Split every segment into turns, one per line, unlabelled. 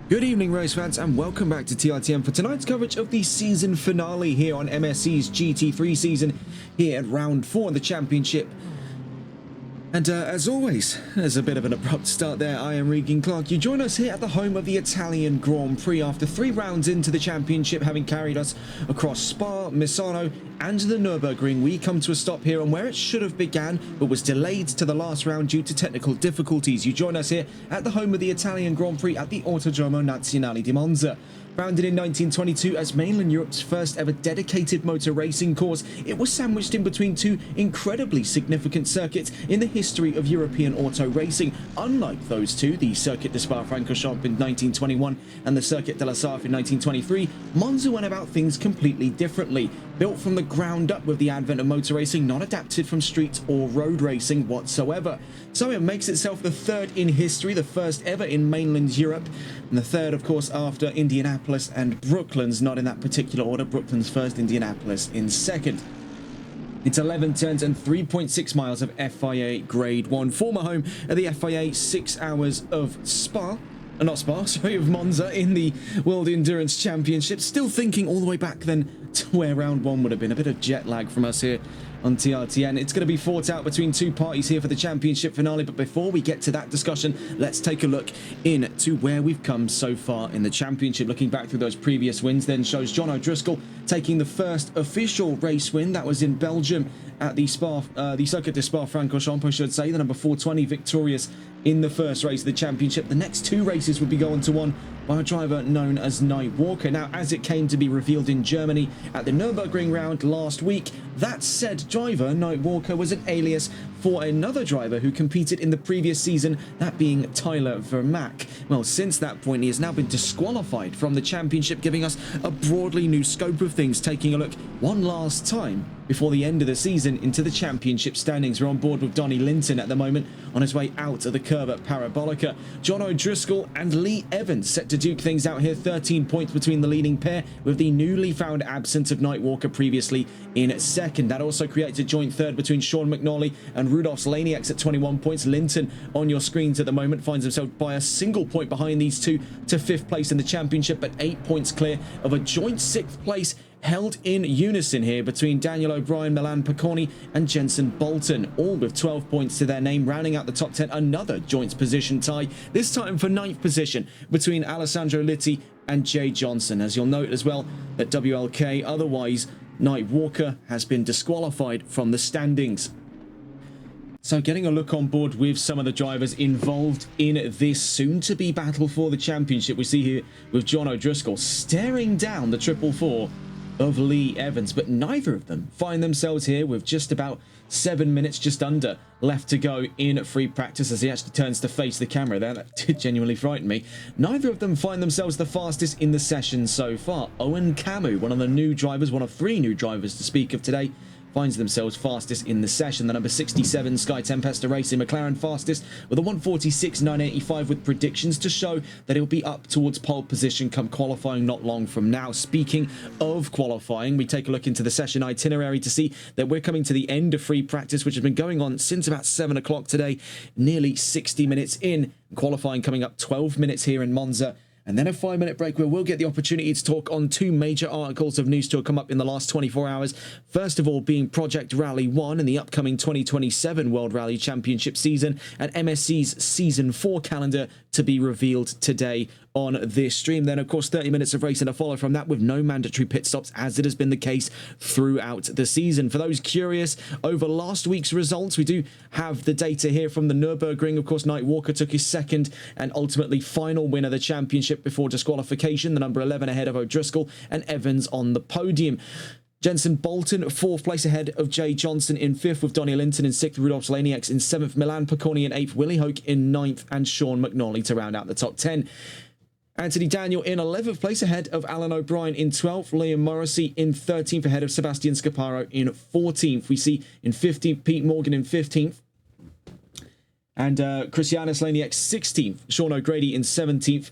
Good evening, race fans, and welcome back to TRTM for tonight's coverage of the season finale here on MSC's GT3 season here at round 4 of the championship. And as always, there's a bit of an abrupt start there. I am Regan Clark. You join us here at the home of the Italian Grand Prix after 3 rounds into the championship, having carried us across Spa, Misano and the Nürburgring. We come to a stop here on where it should have began, but was delayed to the last round due to technical difficulties. You join us here at the home of the Italian Grand Prix at the Autodromo Nazionale di Monza. Founded in 1922 as mainland Europe's first ever dedicated motor racing course, it was sandwiched in between 2 incredibly significant circuits in the history of European auto racing. Unlike those 2, the Circuit de Spa-Francorchamps in 1921 and the Circuit de la Sarthe in 1923, Monza went about things completely differently. Built from the ground up with the advent of motor racing, not adapted from street or road racing whatsoever. So it makes itself the 3rd in history, the first ever in mainland Europe, and the 3rd, of course, after Indianapolis and Brooklands, not in that particular order. Brooklands first, Indianapolis in second. It's 11 turns and 3.6 miles of FIA Grade 1. Former home of the FIA 6 hours of of Monza in the World Endurance Championship. Still thinking all the way back then to where round 1 would have been. A bit of jet lag from us here on TRTN. It's going to be fought out between 2 parties here for the championship finale, but before we get to that discussion, let's take a look into where we've come so far in the championship. Looking back through those previous wins then shows John O'Driscoll taking the first official race win. That was in Belgium at the Circuit de Spa-Francorchamps, I should say. The number 420 victorious in the first race of the championship. The next 2 races would be going to won by a driver known as Night Walker. Now, as it came to be revealed in Germany at the Nürburgring round last week, that said driver, Night Walker, was an alias for another driver who competed in the previous season, that being Tyler Vermaak. Well, since that point, he has now been disqualified from the championship, giving us a broadly new scope of things, taking a look one last time before the end of the season into the championship standings. We're on board with Donnie Linton at the moment on his way out of the curve at Parabolica. John O'Driscoll and Lee Evans set to duke things out here. 13 points between the leading pair, with the newly found absence of Night Walker previously in second. That also creates a joint third between Sean McNally and Rudolf Slaniaks at 21 points. Linton on your screens at the moment finds himself by a single point behind these 2 to 5th place in the championship, but 8 points clear of a joint 6th place held in unison here between Daniel O'Brien, Milan Picconi and Jenson Bolton, all with 12 points to their name. Rounding out the top 10, another joint position tie, this time for 9th position between Alessandro Litti and Jay Johnson. As you'll note as well that WLK, otherwise Night Walker, has been disqualified from the standings. So getting a look on board with some of the drivers involved in this soon-to-be battle for the championship, we see here with John O'Driscoll staring down the 444 of Lee Evans, but neither of them find themselves here with just about 7 minutes, just under, left to go in free practice. As he actually turns to face the camera there, that did genuinely frighten me. Neither of them find themselves the fastest in the session so far. Owen Camus, one of the new drivers, one of 3 new drivers to speak of today, finds themselves fastest in the session. The number 67 Sky Tempesta Racing McLaren fastest with a 146.985, with predictions to show that he'll be up towards pole position come qualifying not long from now. Speaking of qualifying, we take a look into the session itinerary to see that we're coming to the end of free practice, which has been going on since about 7 o'clock today, nearly 60 minutes in. Qualifying coming up 12 minutes here in Monza, and then a 5-minute break where we'll get the opportunity to talk on 2 major articles of news to have come up in the last 24 hours. First of all being Project Rally 1 and the upcoming 2027 World Rally Championship season, and MSC's Season 4 calendar to be revealed today on this stream. Then, of course, 30 minutes of racing to follow from that, with no mandatory pit stops, as it has been the case throughout the season. For those curious over last week's results, we do have the data here from the Nürburgring. Of course, Night Walker took his second and ultimately final win of the championship before disqualification, the number 11 ahead of O'Driscoll, and Evans on the podium. Jenson Bolton, 4th place ahead of Jay Johnson in 5th, with Donnie Linton in 6th, Rudolf Slaniaks in 7th, Milan Picconi in 8th, Willie Hoke in 9th, and Sean McNally to round out the top 10. Anthony Daniel in 11th place ahead of Alan O'Brien in 12th, Liam Morrissey in 13th ahead of Sebastian Scaparo in 14th. We see in 15th, Pete Morgan in 15th, and Christiana Slaniak 16th, Sean O'Grady in 17th,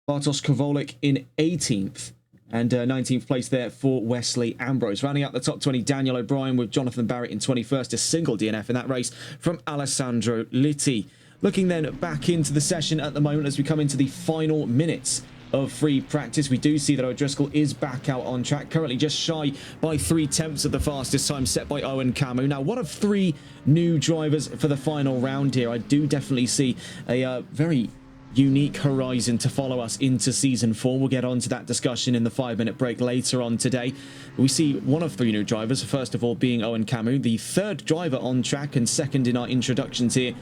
Bartosz Kowalik in 18th, and 19th place there for Wesley Ambrose. Rounding out the top 20, Daniel O'Brien with Jonathan Barrett in 21st, a single DNF in that race from Alessandro Litti. Looking then back into the session at the moment as we come into the final minutes of free practice, we do see that O'Driscoll is back out on track, currently just shy by 3/10 of the fastest time set by Owen Camu. Now, one of 3 new drivers for the final round here. I do definitely see a very unique horizon to follow us into Season 4. We'll get on to that discussion in the 5-minute break later on today. We see one of 3 new drivers, first of all being Owen Camu. The 3rd driver on track and second in our introductions here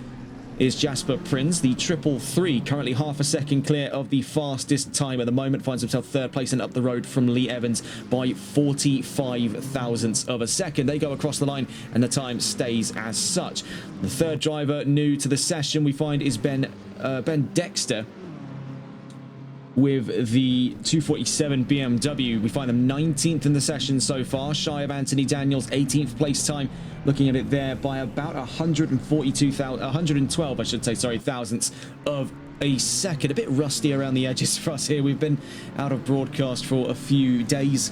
is Jasper Prinz, the 333, currently half a second clear of the fastest time at the moment, finds himself 3rd place and up the road from Lee Evans by 45 thousandths of a second. They go across the line and the time stays as such. The 3rd driver new to the session we find is Ben Dexter with the 247 BMW. We find them 19th in the session so far, shy of Anthony Daniels' 18th place time. Looking at it there by about 112, I should say, sorry, thousandths of a second. A bit rusty around the edges for us here. We've been out of broadcast for a few days.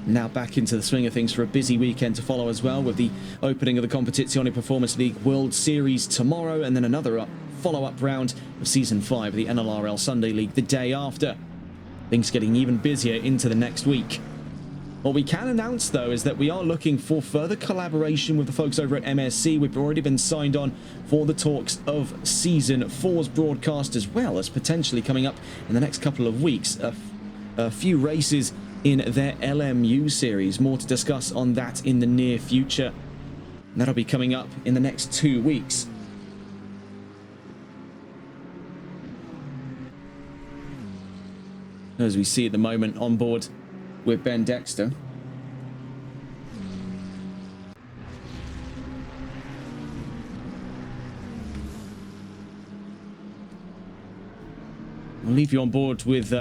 Now back into the swing of things for a busy weekend to follow as well, with the opening of the Competizione Performance League World Series tomorrow, and then another follow-up round of Season 5 of the NLRL Sunday League the day after. Things getting even busier into the next week. What we can announce, though, is that we are looking for further collaboration with the folks over at MSC. We've already been signed on for the talks of Season 4's broadcast, as well as potentially coming up in the next couple of weeks a few races in their LMU series. More to discuss on that in the near future. And that'll be coming up in the next 2 weeks. As we see at the moment on board with Ben Dexter. I'll leave you on board with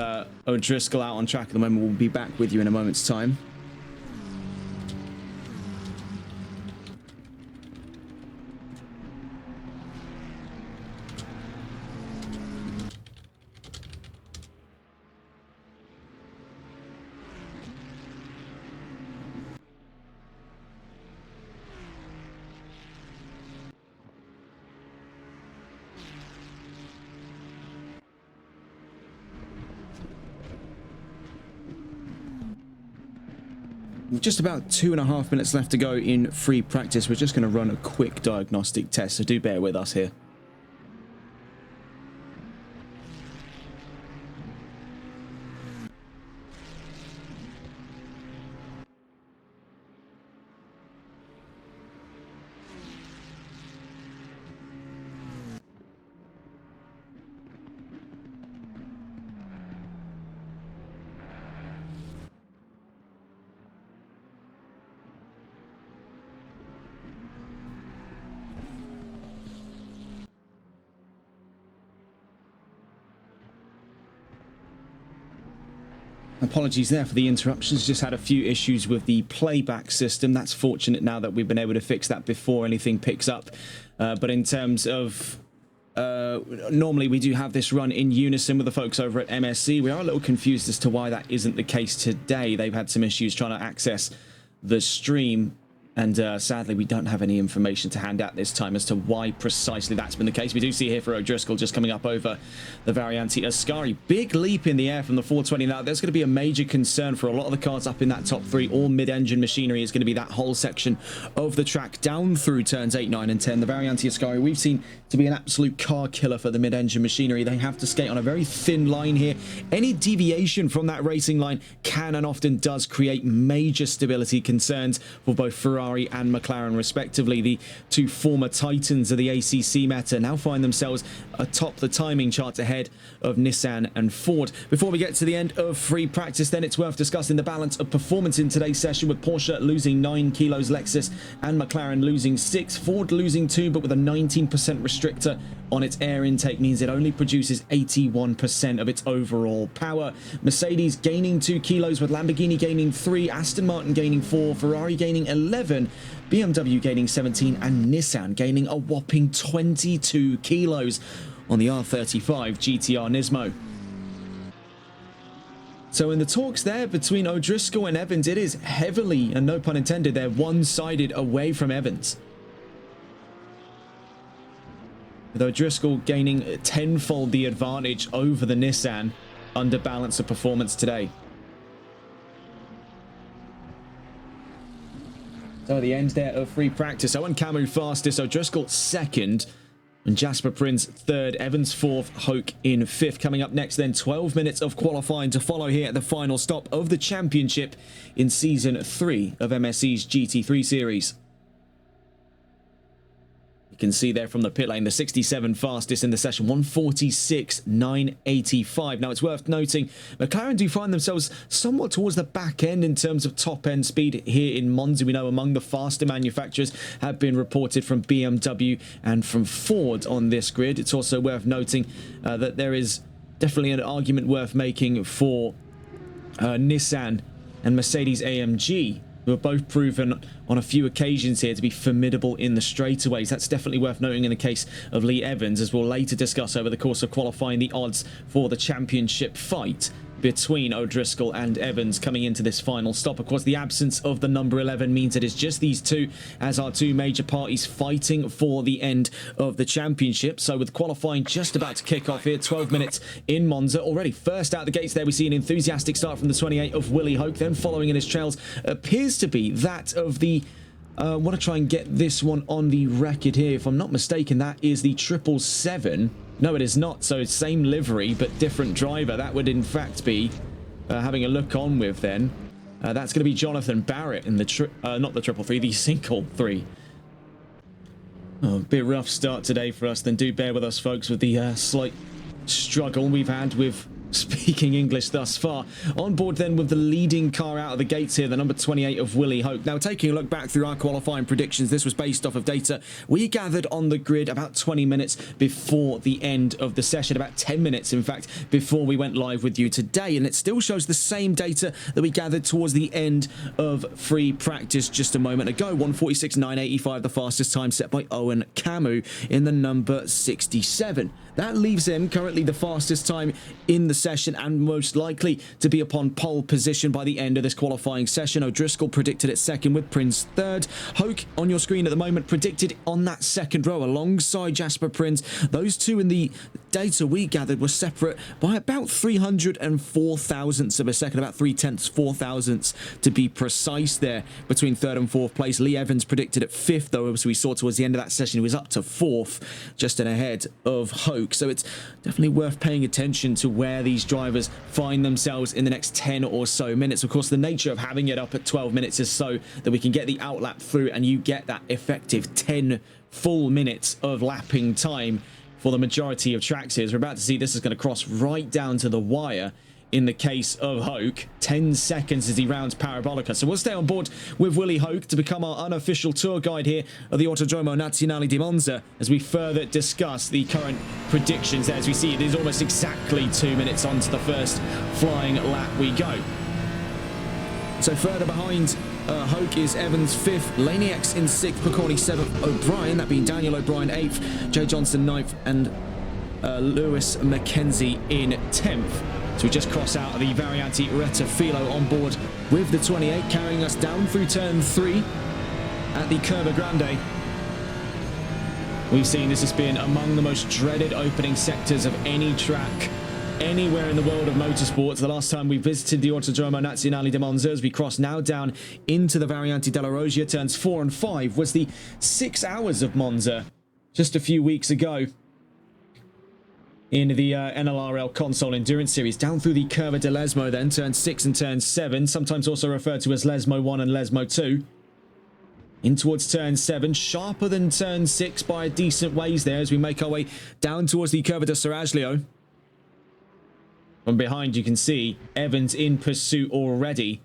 O'Driscoll out on track at the moment. We'll be back with you in a moment's time. Just about 2.5 minutes left to go in free practice. We're just going to run a quick diagnostic test, so do bear with us here. Apologies there for the interruptions. Just had a few issues with the playback system. That's fortunate now that we've been able to fix that before anything picks up. But in terms of normally we do have this run in unison with the folks over at MSC. We are a little confused as to why that isn't the case today. They've had some issues trying to access the stream. And sadly, we don't have any information to hand out this time as to why precisely that's been the case. We do see here for O'Driscoll just coming up over the Varianti Ascari. Big leap in the air from the 420. Now, there's going to be a major concern for a lot of the cars up in that top 3. All mid-engine machinery is going to be that whole section of the track down through turns 8, 9, and 10. The Varianti Ascari we've seen to be an absolute car killer for the mid-engine machinery. They have to skate on a very thin line here. Any deviation from that racing line can and often does create major stability concerns for both Ferrari and McLaren respectively. The 2 former titans of the ACC meta now find themselves atop the timing chart ahead of Nissan and Ford. Before we get to the end of free practice, then it's worth discussing the balance of performance in today's session, with Porsche losing 9 kilos, Lexus and McLaren losing 6, Ford losing 2, but with a 19% restrictor on its air intake means it only produces 81% of its overall power. Mercedes gaining 2 kilos, with Lamborghini gaining 3, Aston Martin gaining 4, Ferrari gaining 11, BMW gaining 17, and Nissan gaining a whopping 22 kilos on the R35 GTR Nismo. So in the talks there between O'Driscoll and Evans, it is heavily, and no pun intended, they're one-sided away from Evans. with O'Driscoll gaining tenfold the advantage over the Nissan under balance of performance today. So the end there of free practice. Owen Camus fastest, O'Driscoll second, and Jasper Prince third, Evans fourth, Hoke in fifth. Coming up next then, 12 minutes of qualifying to follow here at the final stop of the championship in Season 3 of MSC's GT3 series. You can see there from the pit lane, the 67 fastest in the session, 146.985. Now, it's worth noting, McLaren do find themselves somewhat towards the back end in terms of top-end speed here in Monza. We know among the faster manufacturers have been reported from BMW and from Ford on this grid. It's also worth noting that there is definitely an argument worth making for Nissan and Mercedes-AMG, who have both proven on a few occasions here to be formidable in the straightaways. That's definitely worth noting in the case of Lee Evans, as we'll later discuss over the course of qualifying the odds for the championship fight between O'Driscoll and Evans coming into this final stop. Of course, the absence of the number 11 means it is just these two as our two major parties fighting for the end of the championship. So with qualifying just about to kick off here, 12 minutes in Monza already. First out the gates there, we see an enthusiastic start from the 28 of Willie Hoke. Then following in his trails appears to be that of the I want to try and get this one on the record here. If I'm not mistaken, that is the 777. No, it is not. So it's same livery, but different driver. That would in fact be having a look on with then. That's going to be Jonathan Barrett in the not the 333, the single 3. Oh, a bit rough start today for us. Then do bear with us, folks, with the slight struggle we've had with speaking English thus far. On board then with the leading car out of the gates here, the number 28 of Willie Hoke. Now, taking a look back through our qualifying predictions, this was based off of data we gathered on the grid about 20 minutes before the end of the session, about 10 minutes, in fact, before we went live with you today. And it still shows the same data that we gathered towards the end of free practice just a moment ago. 146.985, the fastest time set by Owen Camus in the number 67. That leaves him currently the fastest time in the session and most likely to be upon pole position by the end of this qualifying session. O'Driscoll predicted it second with Prince third. Hoke on your screen at the moment predicted on that second row alongside Jasper Prince. Those two in the data we gathered were separate by about 304 thousandths of a second, about 3/10, 4 thousandths to be precise there between third and fourth place. Lee Evans predicted at fifth, though, as we saw towards the end of that session, he was up to fourth, just in ahead of Hoke. So it's definitely worth paying attention to where these drivers find themselves in the next 10 or so minutes. Of course, the nature of having it up at 12 minutes is so that we can get the outlap through and you get that effective 10 full minutes of lapping time for the majority of tracks here. As we're about to see, this is going to cross right down to the wire in the case of Hoke. 10 seconds as he rounds Parabolica. So we'll stay on board with Willie Hoke to become our unofficial tour guide here of the Autodromo Nazionale di Monza as we further discuss the current predictions there. As we see, it is almost exactly 2 minutes onto the first flying lap we go. So further behind Hoke is Evans 5th, Laniax in 6th, Picorni 7th, O'Brien, that being Daniel O'Brien 8th, Jay Johnson 9th, and Lewis McKenzie in 10th. So we just cross out of the Variante Rettifilo on board with the 28, carrying us down through turn 3 at the Curva Grande. We've seen this has been among the most dreaded opening sectors of any track anywhere in the world of motorsports. The last time we visited the Autodromo Nazionale di Monza, as we cross now down into the Variante della Roggia, turns 4 and 5, was the 6 hours of Monza just a few weeks ago in the NLRL Console Endurance Series. Down through the Curva de Lesmo then, turn 6 and turn 7, sometimes also referred to as Lesmo 1 and Lesmo 2. In towards turn 7, sharper than turn 6 by a decent ways there as we make our way down towards the Curva de Seraglio. From behind you can see Evans in pursuit already,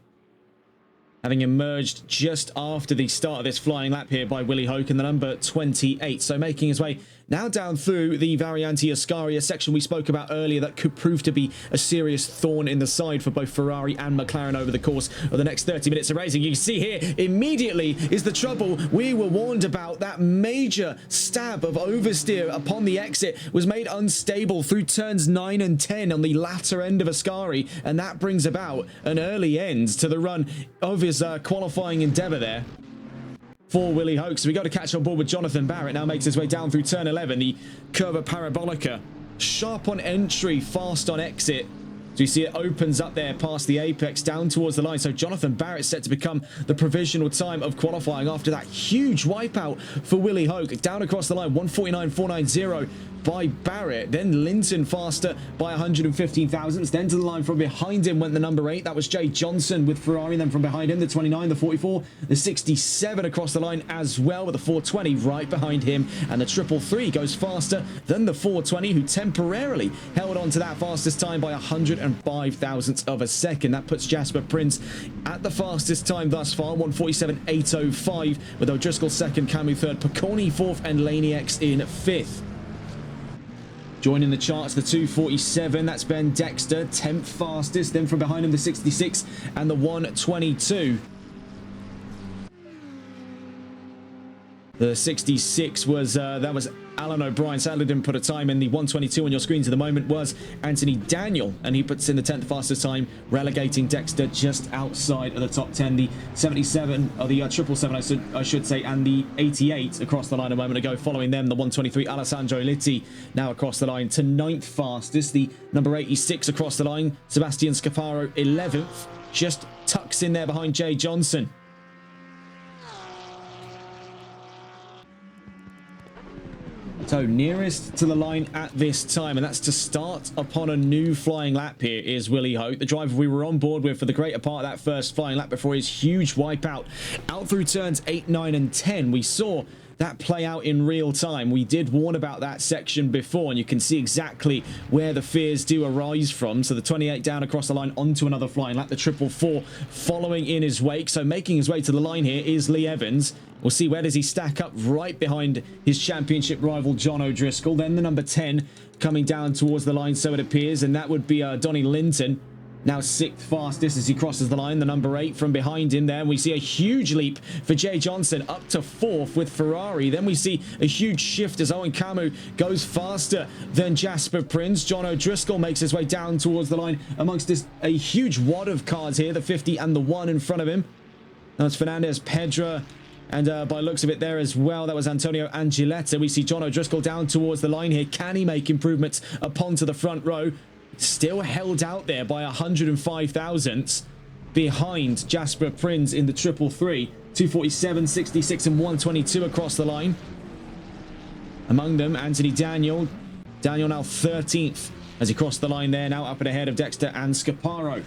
having emerged just after the start of this flying lap here by Willie Hoke in the number 28. So making his way now down through the Variante Ascari, section we spoke about earlier that could prove to be a serious thorn in the side for both Ferrari and McLaren over the course of the next 30 minutes of racing. You can see here immediately is the trouble we were warned about. That major stab of oversteer upon the exit was made unstable through turns 9 and 10 on the latter end of Ascari, and that brings about an early end to the run of his qualifying endeavour there. for Willie Hoke. So we got to catch on board with Jonathan Barrett. Now makes his way down through turn 11. The Curva Parabolica. Sharp on entry, fast on exit. So you see it opens up there past the apex down towards the line. So Jonathan Barrett set to become the provisional time of qualifying after that huge wipeout for Willie Hoke. Down across the line, 149.490 by Barrett. Then Linton faster by 115 thousandths. Then to the line from behind him went the number 8. That was Jay Johnson with Ferrari. Then from behind him, the 29, the 44, the 67 across the line as well, with the 420 right behind him. And the 333 goes faster than the 420, who temporarily held on to that fastest time by 105 thousandths of a second. That puts Jasper Prince at the fastest time thus far, 147.805, with O'Driscoll second, Camus third, Picconi fourth, and Laney X in fifth. Joining the charts, the 247, that's Ben Dexter, 10th fastest. Then from behind him, the 66 and the 122. The 66 was, that was Alan O'Brien. Sadly didn't put a time in. The 122 on your screens at the moment was Anthony Daniel, and he puts in the 10th fastest time, relegating Dexter just outside of the top 10. The 77, or the 777, I should say, and the 88 across the line a moment ago. Following them, the 123, Alessandro Litti, now across the line to 9th fastest. The number 86 across the line, Sebastian Scaparo, 11th, just tucks in there behind Jay Johnson. So nearest to the line at this time, and that's to start upon a new flying lap here, is Willie Hoke, the driver we were on board with for the greater part of that first flying lap before his huge wipeout. Out through turns 8, 9, and 10, we saw that play out in real time. We did warn about that section before, and you can see exactly where the fears do arise from. So the 28 down across the line onto another flying lap, the 444 following in his wake. So making his way to the line here is Lee Evans. We'll see where does he stack up, right behind his championship rival John O'Driscoll. Then the number 10 coming down towards the line, so it appears, and that would be Donnie Linton. Now 6th fastest as he crosses the line, the number 8 from behind him there. And we see a huge leap for Jay Johnson up to 4th with Ferrari. Then we see a huge shift as Owen Camus goes faster than Jasper Prince. John O'Driscoll makes his way down towards the line amongst a huge wad of cars here, the 50 and the 1 in front of him. That's Fernandez, Pedra, and by looks of it there as well, that was Antonio Angiletta. We see John O'Driscoll down towards the line here. Can he make improvements upon to the front row? Still held out there by 105 thousandths behind Jasper Prince in the 333. 247, 66, and 122 across the line. Among them, Anthony Daniel. Daniel now 13th as he crossed the line there, now up and ahead of Dexter and Scaparo.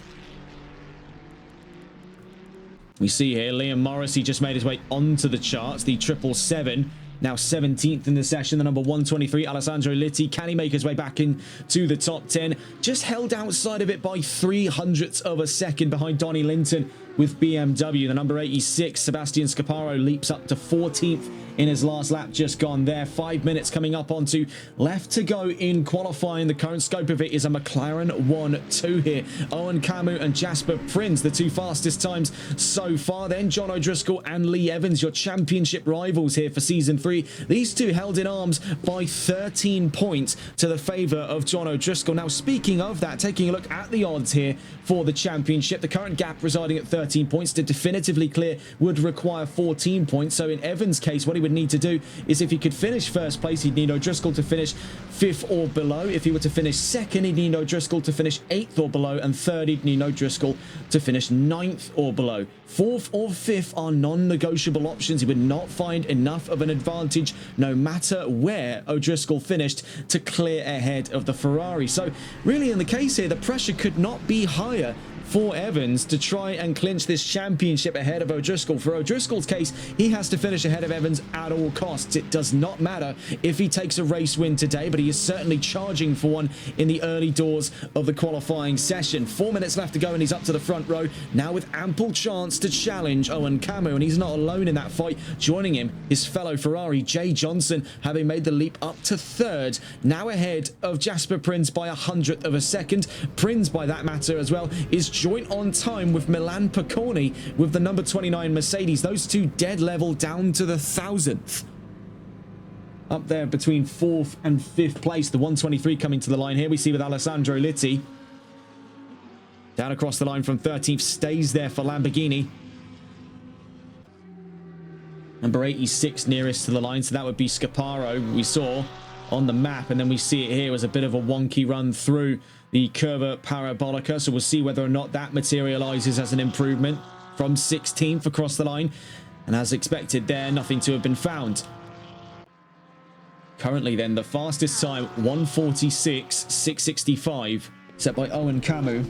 We see here Liam Morrissey just made his way onto the charts, the 777, now 17th in the session. The number 123, Alessandro Litti. Can he make his way back into the top 10? Just held outside of it by 0.03 of a second behind Donnie Linton with BMW. The number 86, Sebastian Scaparo, leaps up to 14th in his last lap just gone there. 5 minutes coming up onto left to go in qualifying. The current scope of it is a McLaren 1-2 here. Owen Camus and Jasper Prince, the two fastest times so far. Then John O'Driscoll and Lee Evans, your championship rivals here for season 3. These two held in arms by 13 points to the favour of John O'Driscoll. Now, speaking of that, taking a look at the odds here for the championship, the current gap residing at 13 points. To definitively clear would require 14 points. So in Evans' case, what he would need to do is, if he could finish first place, he'd need O'Driscoll to finish 5th or below. If he were to finish 2nd, he'd need O'Driscoll to finish 8th or below, and 3rd, he'd need O'Driscoll to finish 9th or below. 4th or 5th are non-negotiable options. He would not find enough of an advantage, no matter where O'Driscoll finished, to clear ahead of the Ferrari. So really, in the case here, the pressure could not be higher for Evans to try and clinch this championship ahead of O'Driscoll. For O'Driscoll's case, he has to finish ahead of Evans at all costs. It does not matter if he takes a race win today, but he is certainly charging for one in the early doors of the qualifying session. 4 minutes left to go, and he's up to the front row now with ample chance to challenge Owen Camus, and he's not alone in that fight. Joining him, his fellow Ferrari, Jay Johnson, having made the leap up to 3rd, now ahead of Jasper Prince by 100th of a second. Prince, by that matter as well, is joint on time with Milan Picconi with the number 29 Mercedes. Those two dead level down to the 1,000th. Up there between 4th and 5th place. The 123 coming to the line here, we see with Alessandro Litti. Down across the line from 13th, stays there for Lamborghini. Number 86 nearest to the line, so that would be Scaparo, we saw on the map, and then we see it here as a bit of a wonky run through the Curva Parabolica, so we'll see whether or not that materializes as an improvement from 16th across the line, and as expected there, nothing to have been found. Currently then, the fastest time, 1:46.665, set by Owen Camus.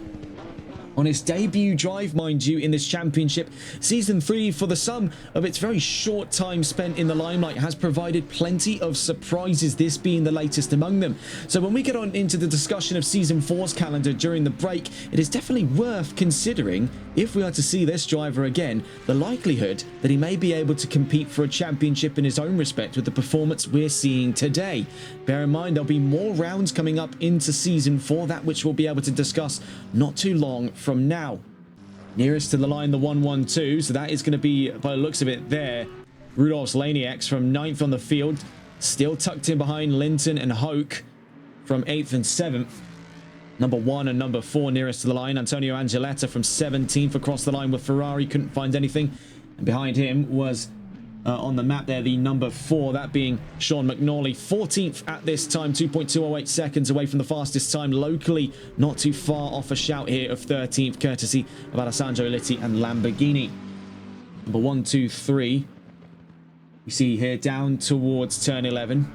On his debut drive, mind you, in this championship, Season 3, for the sum of its very short time spent in the limelight, has provided plenty of surprises, this being the latest among them. So when we get on into the discussion of Season 4's calendar during the break, it is definitely worth considering, if we are to see this driver again, the likelihood that he may be able to compete for a championship in his own respect with the performance we're seeing today. Bear in mind, there'll be more rounds coming up into Season 4, that which we'll be able to discuss not too long from now. Nearest to the line, the 112, so that is going to be, by the looks of it there, Rudolf Laniacs from 9th on the field, still tucked in behind Linton and Hoke from 8th and 7th. Number 1 and number 4 nearest to the line, Antonio Angeletta from 17th across the line with Ferrari, couldn't find anything, and behind him was on the map there, the number 4, that being Sean McNally, 14th at this time, 2.208 seconds away from the fastest time locally, not too far off a shout here of 13th, courtesy of Alessandro Litti and Lamborghini. Number 1, 2, 3, we see here down towards turn 11.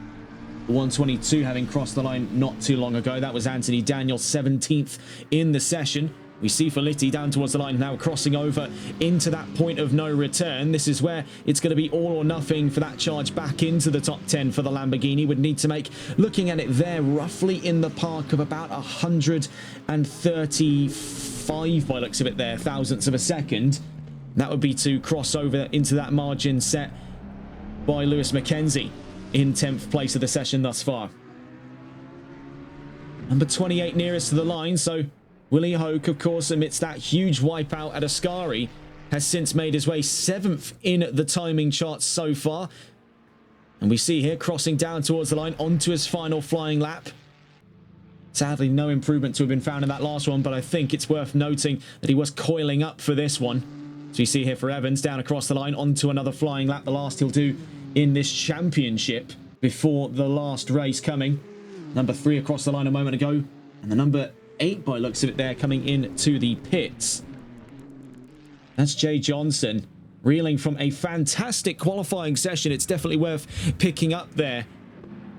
122 having crossed the line not too long ago, that was Anthony Daniel, 17th in the session. We see Litti down towards the line now, crossing over into that point of no return. This is where it's going to be all or nothing for that charge back into the top 10 for the Lamborghini. Would need to make, looking at it there, roughly in the park of about 135 by looks of it there, thousandths of a second. That would be to cross over into that margin set by Lewis Mackenzie in 10th place of the session thus far. Number 28 nearest to the line, so Willie Hoke, of course, amidst that huge wipeout at Ascari, has since made his way 7th in the timing charts so far. And we see here, crossing down towards the line, onto his final flying lap. Sadly, no improvement to have been found in that last one, but I think it's worth noting that he was coiling up for this one. So you see here for Evans, down across the line, onto another flying lap, the last he'll do in this championship before the last race coming. Number 3 across the line a moment ago, and the number 8 by looks of it there coming into the pits. That's Jay Johnson, reeling from a fantastic qualifying session. It's definitely worth picking up there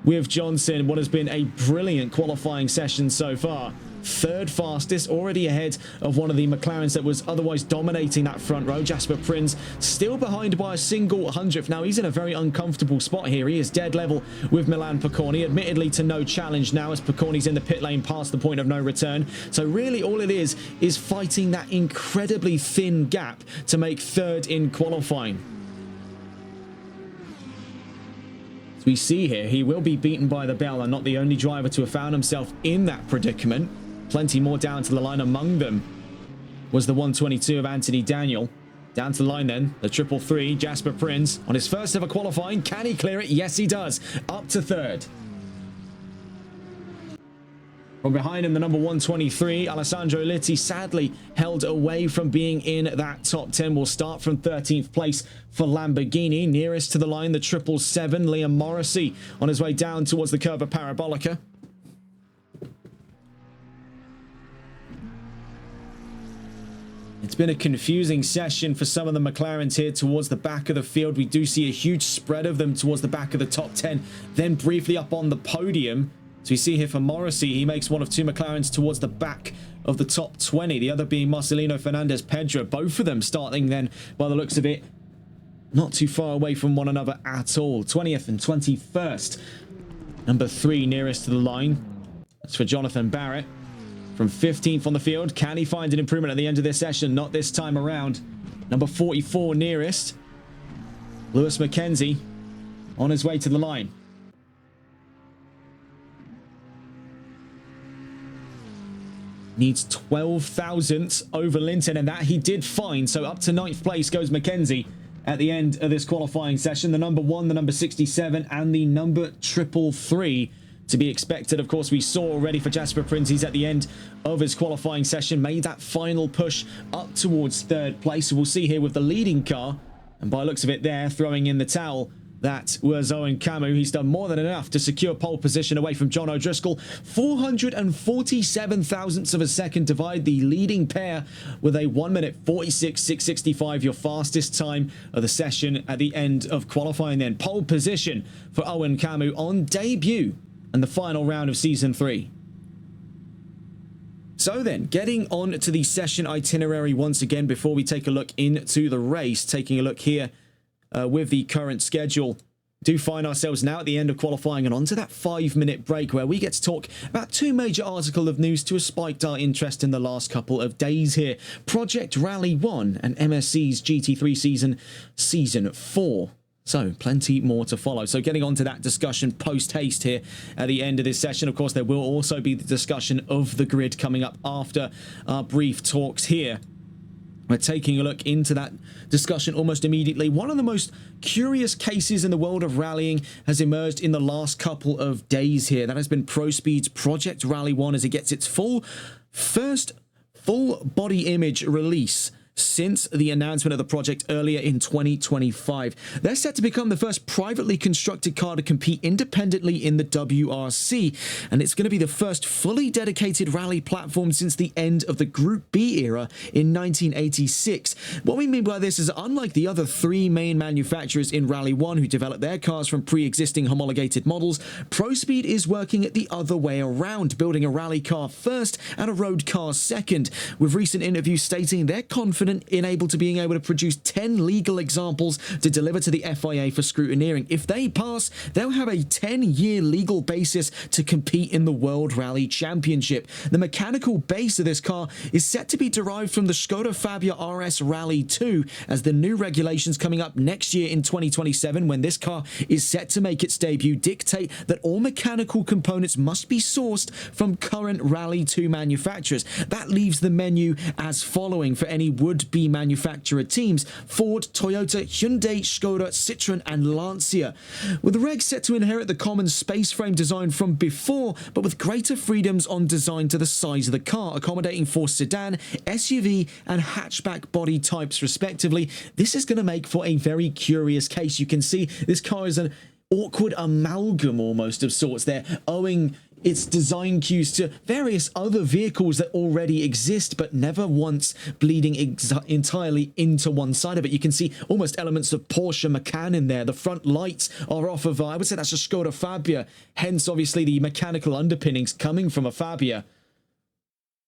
with Johnson, what has been a brilliant qualifying session so far. 3rd fastest, already ahead of one of the McLarens that was otherwise dominating that front row. Jasper Prins still behind by a single 100th. Now he's in a very uncomfortable spot here. He is dead level with Milan Piconi, admittedly to no challenge now as Piconi's in the pit lane past the point of no return. So really all it is fighting that incredibly thin gap to make 3rd in qualifying. As we see here, he will be beaten by the bell, and not the only driver to have found himself in that predicament. Plenty more down to the line. Among them was the 122 of Anthony Daniel. Down to the line then, the 333, Jasper Prins, on his first ever qualifying. Can he clear it? Yes, he does. Up to 3rd. From behind him, the number 123, Alessandro Litti, sadly held away from being in that top 10. Will start from 13th place for Lamborghini. Nearest to the line, the 777, Liam Morrissey, on his way down towards the Curva Parabolica. It's been a confusing session for some of the McLarens here towards the back of the field. We do see a huge spread of them towards the back of the top 10, then briefly up on the podium. So we see here for Morrissey, he makes one of 2 McLarens towards the back of the top 20, the other being Marcelino Fernandez Pedro. Both of them starting then, by the looks of it, not too far away from one another at all. 20th and 21st. Number 3 nearest to the line. That's for Jonathan Barrett. From 15th on the field, can he find an improvement at the end of this session? Not this time around. Number 44 nearest, Lewis Mackenzie, on his way to the line. Needs 12 thousandths over Linton, and that he did find. So up to 9th place goes Mackenzie at the end of this qualifying session. The number 1, the number 67, and the number 333 to be expected. Of course, we saw already for Jasper Prins, he's at the end of his qualifying session, made that final push up towards 3rd place. So we'll see here with the leading car, And by the looks of it there, throwing in the towel, that was Owen Camu. He's done more than enough to secure pole position away from John O'Driscoll. 447 thousandths of a second divide the leading pair with a 1 minute 46.665, your fastest time of the session at the end of qualifying then. Pole position for Owen Camu on debut and the final round of Season 3. So then, getting on to the session itinerary once again before we take a look into the race, taking a look here with the current schedule. Do find ourselves now at the end of qualifying and onto that 5-minute break where we get to talk about two major articles of news to have spiked our interest in the last couple of days here. Project Rally 1 and MSC's GT3 Season 4. So, plenty more to follow. So, getting on to that discussion post-haste here at the end of this session. Of course, there will also be the discussion of the grid coming up after our brief talks here. We're taking a look into that discussion almost immediately. One of the most curious cases in the world of rallying has emerged in the last couple of days here. That has been ProSpeed's Project Rally 1 as it gets its first full body image release since the announcement of the project earlier in 2025. They're set to become the first privately constructed car to compete independently in the WRC, and it's going to be the first fully dedicated rally platform since the end of the Group B era in 1986. What we mean by this is, unlike the other three main manufacturers in Rally 1 who developed their cars from pre-existing homologated models, ProSpeed is working it the other way around, building a rally car first and a road car second, with recent interviews stating they're confident in being able to produce 10 legal examples to deliver to the FIA for scrutineering. If they pass, they'll have a 10-year legal basis to compete in the World Rally Championship. The mechanical base of this car is set to be derived from the Skoda Fabia RS Rally 2, as the new regulations coming up next year in 2027, when this car is set to make its debut, dictate that all mechanical components must be sourced from current Rally 2 manufacturers. That leaves the menu as following for any would-be manufacturer teams: Ford, Toyota, Hyundai, Skoda, Citroën and Lancia. With the regs set to inherit the common space frame design from before, but with greater freedoms on design to the size of the car, accommodating for sedan, SUV and hatchback body types respectively. This is going to make for a very curious case. You can see this car is an awkward amalgam almost of sorts there, owing its design cues to various other vehicles that already exist, but never once bleeding entirely into one side of it. You can see almost elements of Porsche Macan in there. The front lights are off of, I would say that's a Skoda Fabia, hence obviously the mechanical underpinnings coming from a Fabia.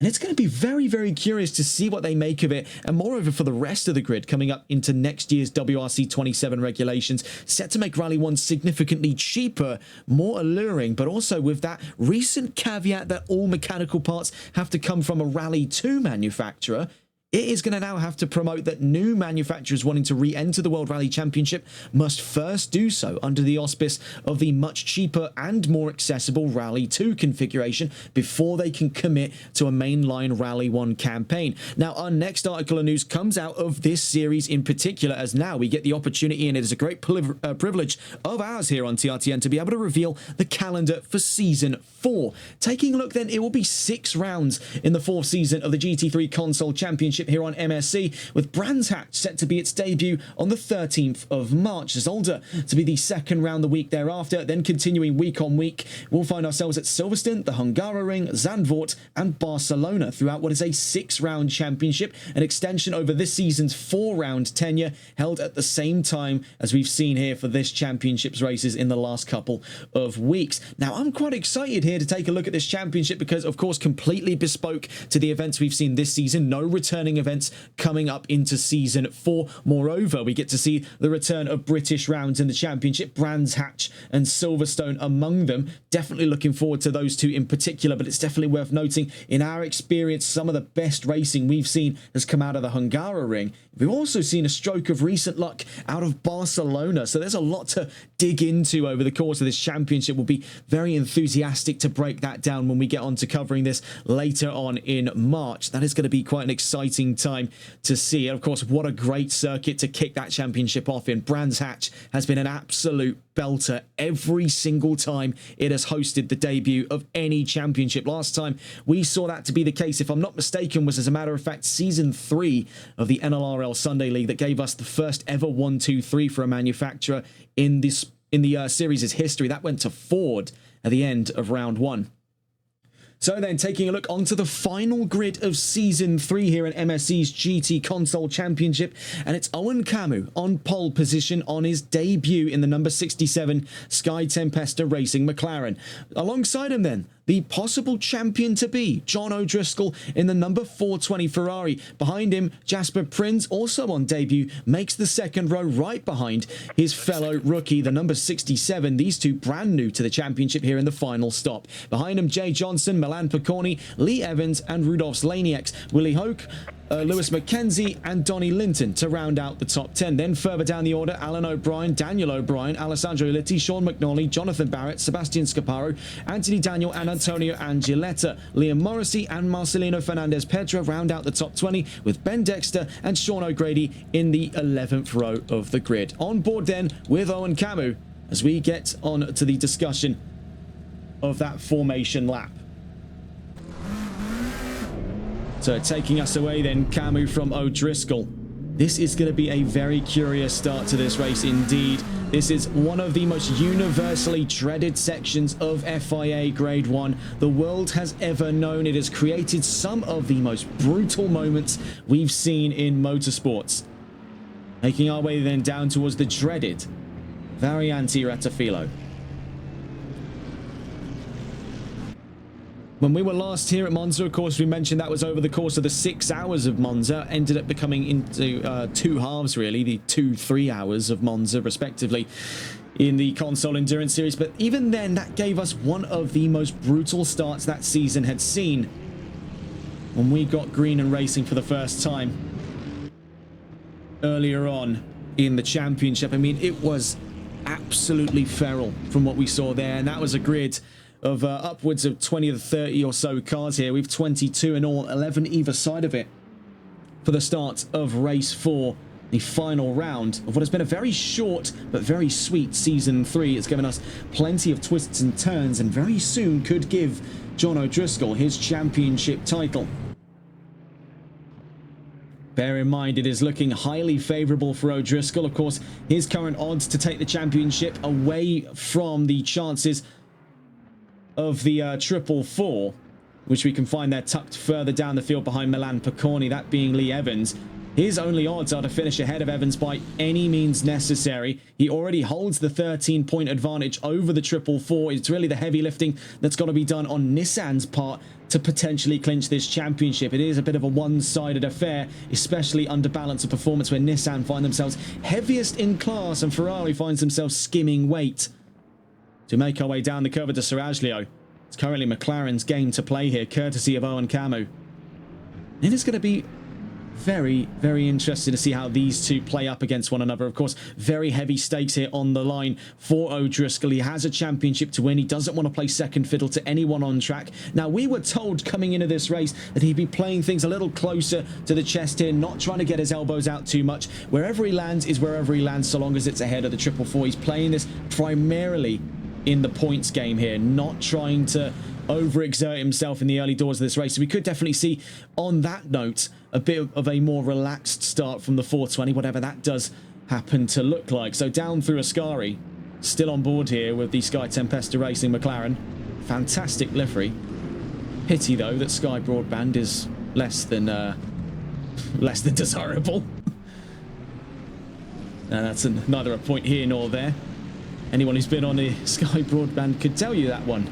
And it's going to be very, very curious to see what they make of it, and moreover for the rest of the grid coming up into next year's WRC 27 regulations, set to make Rally 1 significantly cheaper, more alluring, but also with that recent caveat that all mechanical parts have to come from a Rally 2 manufacturer. It is going to now have to promote that new manufacturers wanting to re-enter the World Rally Championship must first do so under the auspice of the much cheaper and more accessible Rally 2 configuration before they can commit to a mainline Rally 1 campaign. Now, our next article of news comes out of this series in particular, as now we get the opportunity, and it is a great privilege of ours here on TRTN to be able to reveal the calendar for Season 4. Taking a look then, it will be 6 rounds in the 4th season of the GT3 Console Championship here on MSC, with Brands Hatch set to be its debut on the 13th of March, Zolder to be the second round the week thereafter. Then continuing week on week, we'll find ourselves at Silverstone, the Hungaroring, Zandvoort and Barcelona throughout what is a 6-round championship, an extension over this season's 4-round tenure, held at the same time as we've seen here for this championship's races in the last couple of weeks. Now, I'm quite excited here to take a look at this championship because, of course, completely bespoke to the events we've seen this season. No returning events coming up into Season 4. Moreover, we get to see the return of British rounds in the championship, Brands Hatch and Silverstone among them. Definitely looking forward to those two in particular, but it's definitely worth noting, in our experience, some of the best racing we've seen has come out of the Hungaroring. We've also seen a stroke of recent luck out of Barcelona, so there's a lot to dig into over the course of this championship. We'll be very enthusiastic to break that down when we get on to covering this later on in March. That is going to be quite an exciting exciting time to see. And of course, what a great circuit to kick that championship off in. Brands Hatch has been an absolute belter every single time it has hosted the debut of any championship. Last time we saw that to be the case, if I'm not mistaken, was, as a matter of fact, season 3 of the NLRL Sunday League that gave us the first ever 1-2-3 for a manufacturer in the series' history. That went to Ford at the end of round 1. So then, taking a look onto the final grid of Season 3 here in MSC's GT Console Championship, and it's Owen Camus on pole position on his debut in the number 67 Sky Tempesta Racing McLaren. Alongside him then, the possible champion-to-be, John O'Driscoll in the number 420 Ferrari. Behind him, Jasper Prins, also on debut, makes the second row right behind his fellow rookie, the number 67. These two brand new to the championship here in the final stop. Behind him, Jay Johnson, Milan Picconi, Lee Evans and Rudolf Zlanieks. Willie Hoke, Lewis McKenzie and Donnie Linton to round out the top 10. Then further down the order, Alan O'Brien, Daniel O'Brien, Alessandro Litti, Sean McNally, Jonathan Barrett, Sebastian Scaparo, Anthony Daniel and Antonio Angeletta. Liam Morrissey and Marcelino Fernandez Pedra round out the top 20, with Ben Dexter and Sean O'Grady in the 11th row of the grid. On board then with Owen Camus as we get on to the discussion of that formation lap. So taking us away then, Camus from O'Driscoll. This is going to be a very curious start to this race indeed. This is one of the most universally dreaded sections of FIA Grade 1 the world has ever known. It has created some of the most brutal moments we've seen in motorsports. Making our way then down towards the dreaded Variante Ratafilo. When we were last here at Monza, of course, we mentioned that was over the course of the 6 hours of Monza. Ended up becoming into 2 halves, really, the 2-3 hours of Monza, respectively, in the Console Endurance Series. But even then, that gave us one of the most brutal starts that season had seen when we got green and racing for the first time earlier on in the championship. I mean, it was absolutely feral from what we saw there, and that was a grid of upwards of 20 to 30 or so cars here. We've 22 in all, 11 either side of it for the start of race 4, the final round of what has been a very short but very sweet season 3. It's given us plenty of twists and turns, and very soon could give John O'Driscoll his championship title. Bear in mind, it is looking highly favourable for O'Driscoll. Of course, his current odds to take the championship away from the chances of the 444, which we can find there tucked further down the field behind Milan Picconi, that being Lee Evans. His only odds are to finish ahead of Evans by any means necessary. He already holds the 13-point advantage over the 444. It's really the heavy lifting that's got to be done on Nissan's part to potentially clinch this championship. It is a bit of a one-sided affair, especially under balance of performance, where Nissan find themselves heaviest in class and Ferrari finds themselves skimming weight. To make our way down the curve to Saraglio, it's currently McLaren's game to play here, courtesy of Owen Camus. It is going to be very, very interesting to see how these two play up against one another. Of course, very heavy stakes here on the line for O'Driscoll. He has a championship to win. He doesn't want to play second fiddle to anyone on track. Now, we were told coming into this race that he'd be playing things a little closer to the chest here, not trying to get his elbows out too much. Wherever he lands is wherever he lands, so long as it's ahead of the 444. He's playing this primarily in the points game here, not trying to overexert himself in the early doors of this race. So we could definitely see, on that note, a bit of a more relaxed start from the 420, whatever that does happen to look like. So down through Ascari, still on board here with the Sky Tempesta Racing McLaren. Fantastic livery. Pity, though, that Sky Broadband is less than desirable. Now, that's neither a point here nor there. Anyone who's been on the Sky Broadband could tell you that one.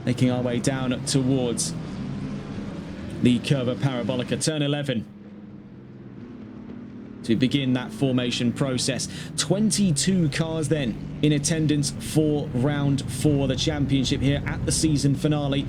Making our way down towards the Curva Parabolica, turn 11. To begin that formation process. 22 cars then in attendance for round 4, the championship here at the season finale.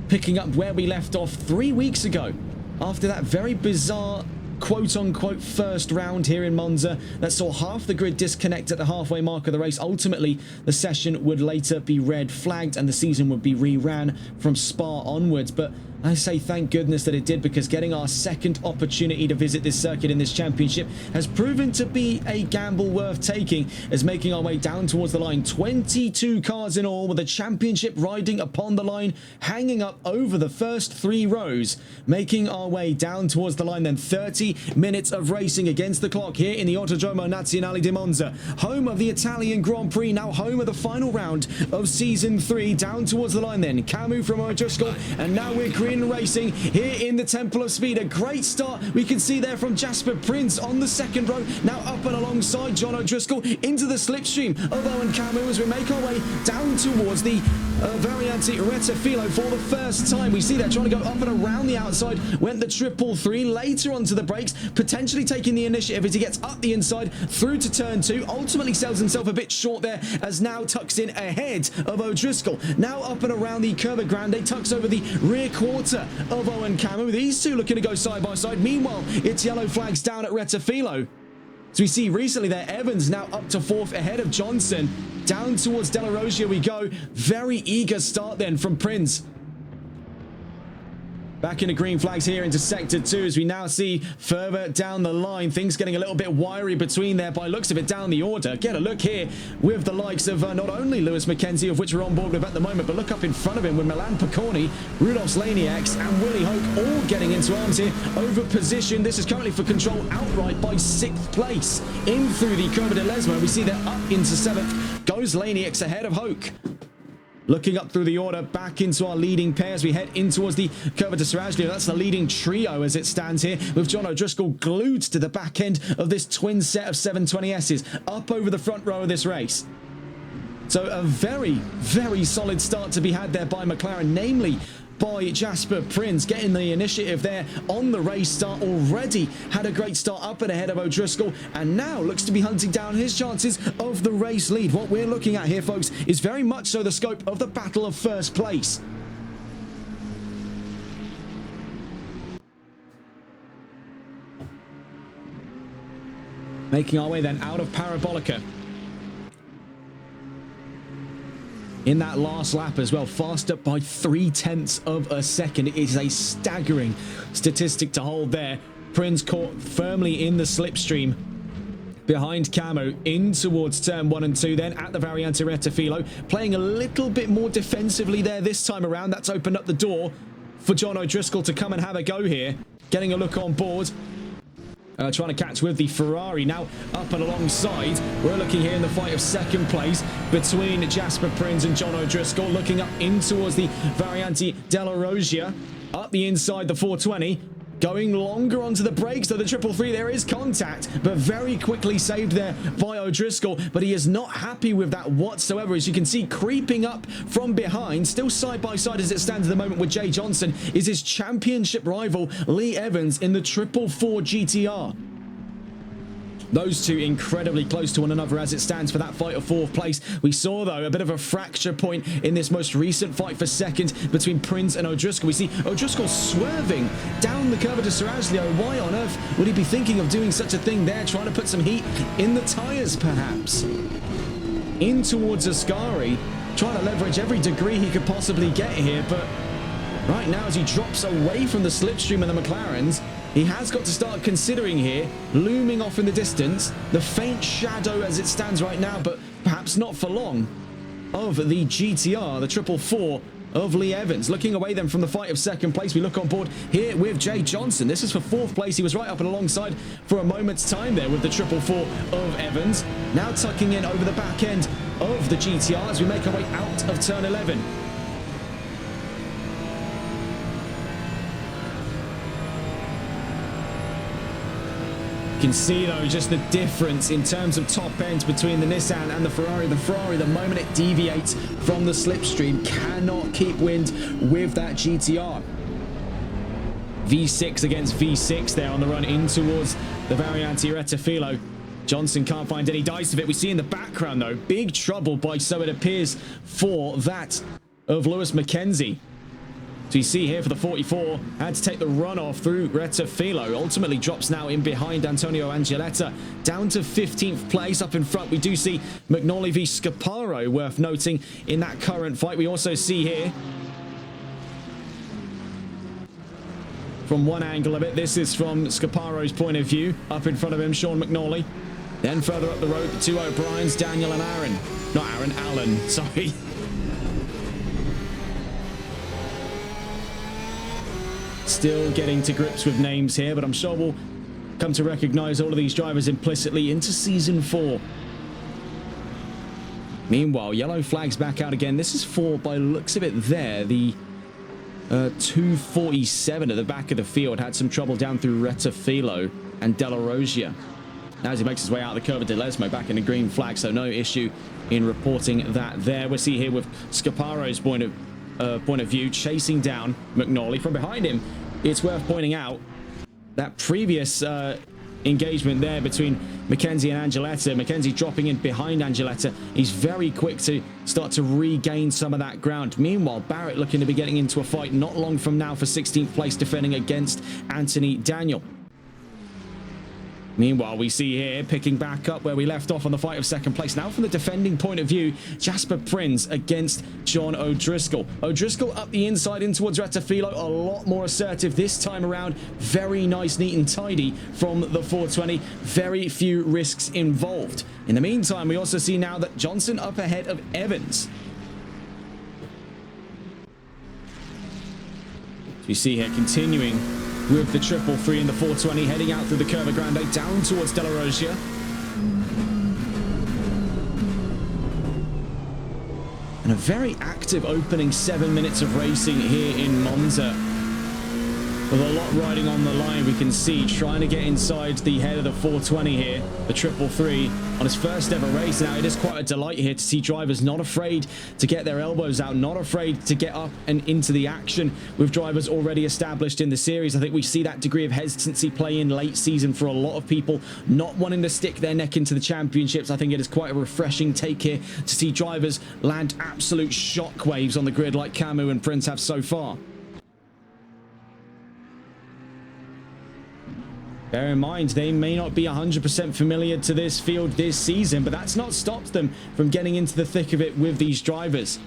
Picking up where we left off 3 weeks ago, after that very bizarre quote-unquote first round here in Monza that saw half the grid disconnect at the halfway mark of the race. Ultimately, the session would later be red flagged and the season would be re-ran from Spa onwards. But I say thank goodness that it did, because getting our second opportunity to visit this circuit in this championship has proven to be a gamble worth taking, as making our way down towards the line. 22 cars in all, with the championship riding upon the line, hanging up over the first 3 rows, making our way down towards the line. Then 30 minutes of racing against the clock here in the Autodromo Nazionale di Monza, home of the Italian Grand Prix, now home of the final round of Season 3. Down towards the line then, Camus from O'Driscoll, and now we're green racing here in the Temple of Speed. A great start we can see there from Jasper Prince on the second row, now up and alongside John O'Driscoll into the slipstream of Owen Camus as we make our way down towards the Variante Rettifilo for the first time. We see that trying to go up and around the outside went the 333, later onto the brakes, potentially taking the initiative as he gets up the inside through to turn 2, ultimately sells himself a bit short there as now tucks in ahead of O'Driscoll. Now up and around the Curva Grande, tucks over the rear quarter of Owen Camus. These two looking to go side by side. Meanwhile, it's yellow flags down at Rettifilo. So we see recently there, Evans now up to 4th ahead of Johnson. Down towards Della Rosia we go. Very eager start then from Prince. Back into green flags here into Sector 2 as we now see further down the line. Things getting a little bit wiry between there by looks of it down the order. Get a look here with the likes of not only Lewis McKenzie, of which we're on board with at the moment, but look up in front of him with Milan Piconi, Rudolf Slaniacs and Willie Hoke all getting into arms here over position. This is currently for control outright by 6th place. In through the Curva de Lesmo, we see they're up into 7th. Goes Laniacs ahead of Hoke. Looking up through the order, back into our leading pair as we head in towards the Curva de Seraglio. That's the leading trio as it stands here, with John O'Driscoll glued to the back end of this twin set of 720Ss, up over the front row of this race. So a very, very solid start to be had there by McLaren, namely by Jasper Prince, getting the initiative there on the race start. Already had a great start up and ahead of O'Driscoll, and now looks to be hunting down his chances of the race lead. What we're looking at here, folks, is very much so the scope of the battle of first place. Making our way then out of Parabolica. In that last lap as well, faster by 0.3 of a second. It is a staggering statistic to hold there. Prince caught firmly in the slipstream behind Camo in towards turn 1 and 2, then at the Variante Rettifilo, playing a little bit more defensively there this time around. That's opened up the door for John O'Driscoll to come and have a go here. Getting a look on board. Trying to catch with the Ferrari now up and alongside. We're looking here in the fight of second place between Jasper Prince and John O'Driscoll, looking up in towards the Variante della Rosia, up the inside the 420, going longer onto the brakes, though the 333, there is contact, but very quickly saved there by O'Driscoll, but he is not happy with that whatsoever. As you can see, creeping up from behind, still side by side as it stands at the moment with Jay Johnson, is his championship rival Lee Evans in the 444 GTR. Those two incredibly close to one another as it stands for that fight of 4th place. We saw, though, a bit of a fracture point in this most recent fight for second between Prince and O'Driscoll. We see O'Driscoll swerving down the Curva de Seraglio. Why on earth would he be thinking of doing such a thing there, trying to put some heat in the tyres, perhaps? In towards Ascari, trying to leverage every degree he could possibly get here, but right now as he drops away from the slipstream of the McLarens, he has got to start considering here, looming off in the distance, the faint shadow as it stands right now, but perhaps not for long, of the GTR, the 444 of Lee Evans. Looking away then from the fight of second place, we look on board here with Jay Johnson. This is for 4th place. He was right up and alongside for a moment's time there with the 444 of Evans. Now tucking in over the back end of the GTR as we make our way out of turn 11. You can see, though, just the difference in terms of top ends between the Nissan and the Ferrari. The Ferrari, the moment it deviates from the slipstream, cannot keep wind with that GTR. V6 against V6 there on the run in towards the Variante Rettifilo. Johnson can't find any dice of it. We see in the background, though, big trouble by, so it appears, for that of Lewis McKenzie. So you see here for the 44, had to take the runoff through Rettifilo. Ultimately drops now in behind Antonio Angeletta, down to 15th place. Up in front, we do see McNally v Scaparo, worth noting in that current fight. We also see here
from one angle of it. This is from Scaparo's point of view. Up in front of him, Sean McNally. Then further up the road, the two O'Briens, Daniel and Aaron. Not Aaron, Alan, sorry. Still getting to grips with names here, but I'm sure we'll come to recognize all of these drivers implicitly into Season 4. Meanwhile, yellow flags back out again. This is for, by the looks of it there, the 247 at the back of the field. Had some trouble down through Retafilo and Della Rosia. Now as he makes his way out of the curve of Delesmo, back in the green flag, so no issue in reporting that there. We'll see here with Scaparo's point of view, chasing down McNally. From behind him, it's worth pointing out that previous engagement there between Mackenzie and Angeletta. Mackenzie dropping in behind Angeletta. He's very quick to start to regain some of that ground. Meanwhile, Barrett looking to be getting into a fight not long from now for 16th place, defending against Anthony Daniel. Meanwhile, we see here, picking back up where we left off on the fight of second place. Now from the defending point of view, Jasper Prinz against John O'Driscoll. O'Driscoll up the inside in towards Retafilo, a lot more assertive this time around. Very nice, neat and tidy from the 420. Very few risks involved. In the meantime, we also see now that Johnson up ahead of Evans. So you see here, continuing with the 333 in the 420, heading out through the Curva Grande down towards Della Rosia. And a very active opening 7 minutes of racing here in Monza. With a lot riding on the line, we can see trying to get inside the head of the 420 here, the 333 on his first ever race. Now it is quite a delight here to see drivers not afraid to get their elbows out, not afraid to get up and into the action with drivers already established in the series. I think we see that degree of hesitancy play in late season for a lot of people not wanting to stick their neck into the championships. I think it is quite a refreshing take here to see drivers land absolute shockwaves on the grid like Camus and Prince have so far. Bear in mind, they may not be 100% familiar to this field this season, but that's not stopped them from getting into the thick of it with these drivers.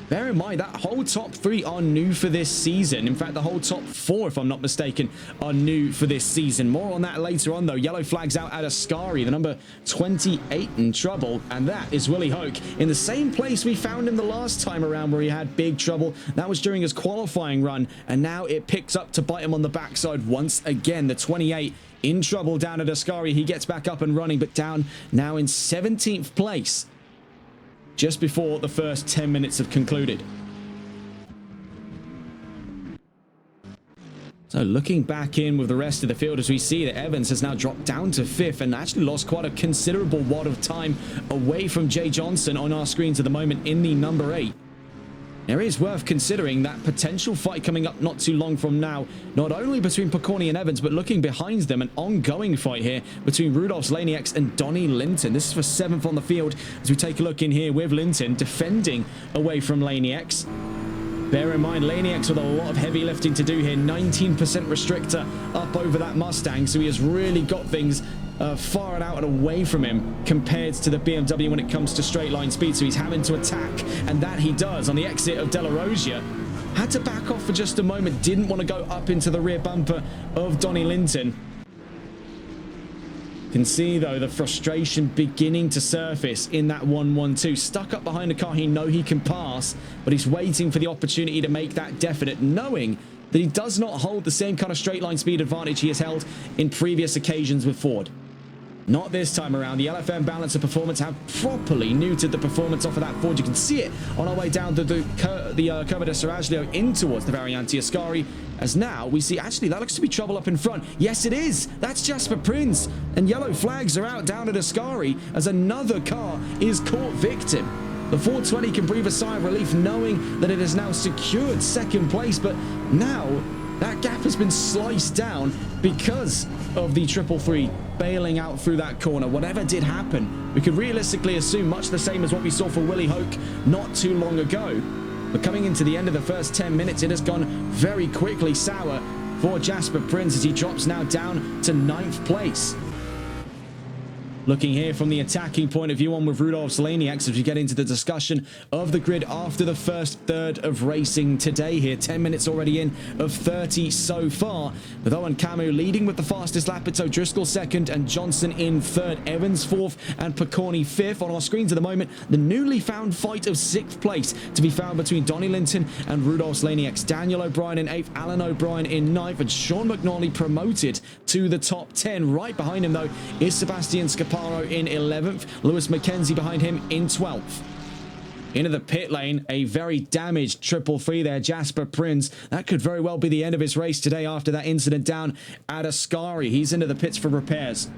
Bear in mind, that whole top 3 are new for this season. In fact, the whole top 4, if I'm not mistaken, are new for this season. More on that later on, though. Yellow flags out at Ascari, the number 28 in trouble, and that is Willie Hoke in the same place we found him the last time around where he had big trouble. That was during his qualifying run, and now it picks up to bite him on the backside once again. The 28 in trouble down at Ascari. He gets back up and running, but down now in 17th place, just before the first 10 minutes have concluded. So looking back in with the rest of the field, as we see that Evans has now dropped down to 5th and actually lost quite a considerable wad of time away from Jay Johnson on our screens at the moment in the number 8. There is worth considering that potential fight coming up not too long from now, not only between Picorni and Evans, but looking behind them, an ongoing fight here between Rudolph's Laney X and Donnie Linton. This is for 7th on the field as we take a look in here with Linton defending away from Laney X. Bear in mind, Laney X with a lot of heavy lifting to do here, 19% restrictor up over that Mustang, so he has really got things far and out and away from him compared to the BMW when it comes to straight line speed. So he's having to attack, and that he does on the exit of Della Rosia. Had to back off for just a moment, didn't want to go up into the rear bumper of Donnie Linton. Can see though the frustration beginning to surface in that 1-1-2. Stuck up behind the car, he knows he can pass, but he's waiting for the opportunity to make that definite, knowing that he does not hold the same kind of straight line speed advantage he has held in previous occasions with Ford. Not this time around. The LFM balance of performance have properly neutered the performance off of that Ford. You can see it on our way down to the Curva de Seraglio in towards the Variante Ascari. As now we see, actually, that looks to be trouble up in front. Yes, it is. That's Jasper Prinz. And yellow flags are out down at Ascari as another car is caught victim. The 420 can breathe a sigh of relief knowing that it has now secured 2nd place, but now that gap has been sliced down because of the 333 bailing out through that corner. Whatever did happen, we could realistically assume much the same as what we saw for Willie Hoke not too long ago. But coming into the end of the first 10 minutes, it has gone very quickly sour for Jasper Prinz as he drops now down to 9th place. Looking here from the attacking point of view on with Rudolph's Laniacs as we get into the discussion of the grid after the first third of racing today here. 10 minutes already in of 30 so far, with Owen Camu leading with the fastest lap. It's O'Driscoll second and Johnson in third, Evans fourth and Picorni fifth. On our screens at the moment, the newly found fight of sixth place to be found between Donnie Linton and Rudolph's Laniacs. Daniel O'Brien in eighth, Alan O'Brien in ninth, and Sean McNally promoted to the top 10. Right behind him though is Sebastian Scaparo in 11th, Lewis McKenzie behind him in 12th. Into the pit lane, a very damaged 333 there, Jasper Prins. That could very well be the end of his race today after that incident down at Ascari. He's into the pits for repairs.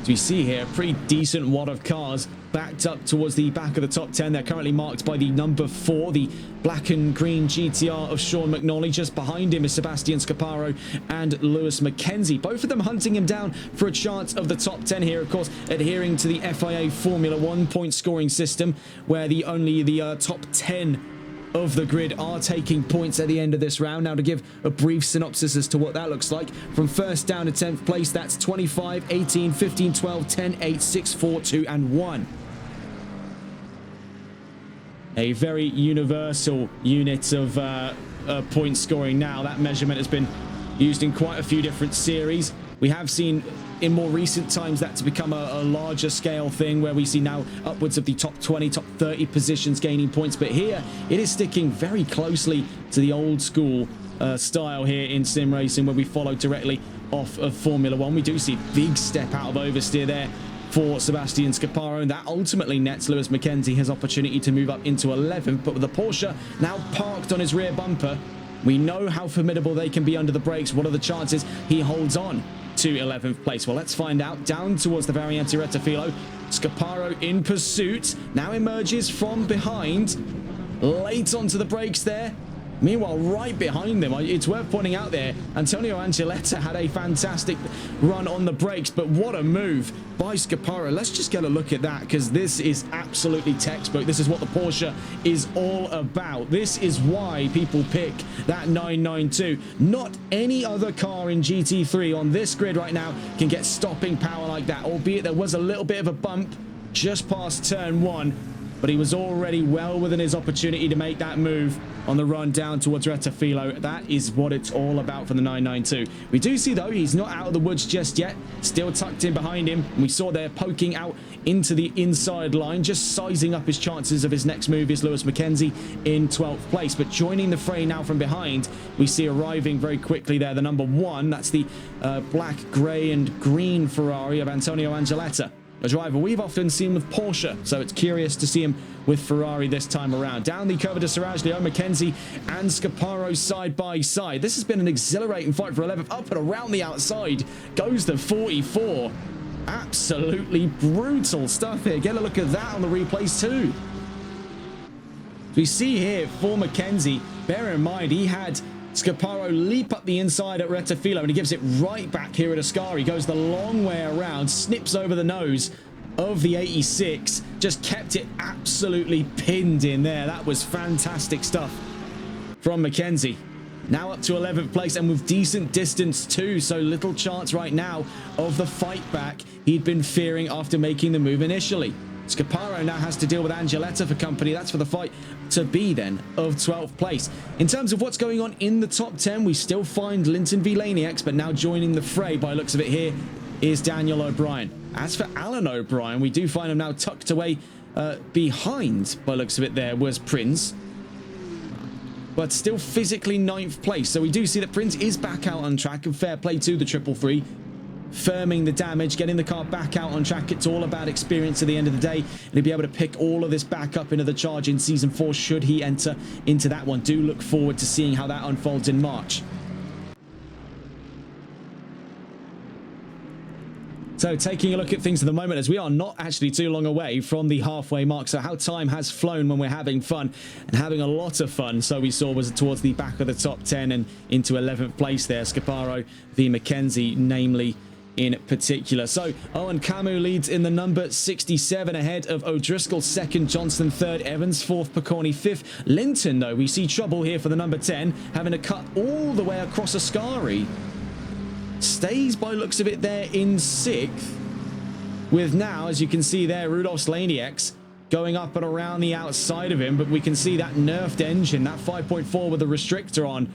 As we see here, a pretty decent wad of cars backed up towards the back of the top 10. They're currently marked by the number 4, the black and green GTR of Sean McNally. Just behind him is Sebastian Scaparo and Lewis McKenzie. Both of them hunting him down for a chance of the top 10 here, of course, adhering to the FIA Formula 1 point scoring system, where only the top 10 of the grid are taking points at the end of this round. Now, to give a brief synopsis as to what that looks like, from first down to 10th place, that's 25, 18, 15, 12, 10, 8, 6, 4, 2, and 1. A very universal unit of point scoring now. That measurement has been used in quite a few different series. We have seen in more recent times that to become a larger scale thing, where we see now upwards of the top 20, top 30 positions gaining points. But here it is sticking very closely to the old school style here in sim racing, where we follow directly off of Formula 1. We do see a big step out of oversteer there for Sebastian Scaparo, and that ultimately nets Lewis McKenzie his opportunity to move up into 11th. But with the Porsche now parked on his rear bumper, we know how formidable they can be under the brakes. What are the chances he holds on to 11th place? Well, let's find out. Down towards the Variante Rettifilo, Scaparo in pursuit, now emerges from behind, late onto the brakes there. Meanwhile, right behind them, it's worth pointing out there, Antonio Angeletta had a fantastic run on the brakes, but what a move by Scaparo. Let's just get a look at that, because this is absolutely textbook. This is what the Porsche is all about. This is why people pick that 992. Not any other car in GT3 on this grid right now can get stopping power like that, albeit there was a little bit of a bump just past turn 1. But he was already well within his opportunity to make that move on the run down towards Rettifilo. That is what it's all about for the 992. We do see, though, he's not out of the woods just yet. Still tucked in behind him. And we saw there poking out into the inside line, just sizing up his chances of his next move is Lewis McKenzie in 12th place. But joining the fray now from behind, we see arriving very quickly there the number 1. That's the black, grey and green Ferrari of Antonio Angeletta, a driver we've often seen with Porsche, so it's curious to see him with Ferrari this time around. Down the Curva de Seraglio, McKenzie and Scaparo side by side. This has been an exhilarating fight for 11th. Up and around the outside goes the 44. Absolutely brutal stuff here. Get a look at that on the replays too. We see here for McKenzie, bear in mind he had Scaparo leap up the inside at Rettifilo, and he gives it right back here at Ascari. Goes the long way around, snips over the nose of the 86, just kept it absolutely pinned in there. That was fantastic stuff from McKenzie. Now up to 11th place and with decent distance too, so little chance right now of the fight back he'd been fearing after making the move initially. Scaparo now has to deal with Angeletta for company. That's for the fight to be then of 12th place. In terms of what's going on in the top 10, we still find Linton v Laniacs, but now joining the fray by looks of it here is Daniel O'Brien. As for Alan O'Brien, we do find him now tucked away behind, by looks of it there, was Prince, but still physically 9th place. So we do see that Prince is back out on track, and fair play to the 333. Firming the damage, getting the car back out on track. It's all about experience at the end of the day, and he'll be able to pick all of this back up into the charge in Season 4 should he enter into that one. Do look forward to seeing how that unfolds in March. So taking a look at things at the moment, as we are not actually too long away from the halfway mark. So how time has flown when we're having fun, and having a lot of fun. So we saw was towards the back of the top 10 and into 11th place there. Scaparo v McKenzie, namely, in particular. So Owen Camu leads in the number 67 ahead of O'Driscoll second, Johnson third, Evans fourth, Picorni fifth. Linton, though, we see trouble here for the number 10, having to cut all the way across Ascari. stays by looks of it there in 6th, with now, as you can see there, Rudolf Slanieks going up and around the outside of him, but we can see that nerfed engine, that 5.4 with the restrictor on,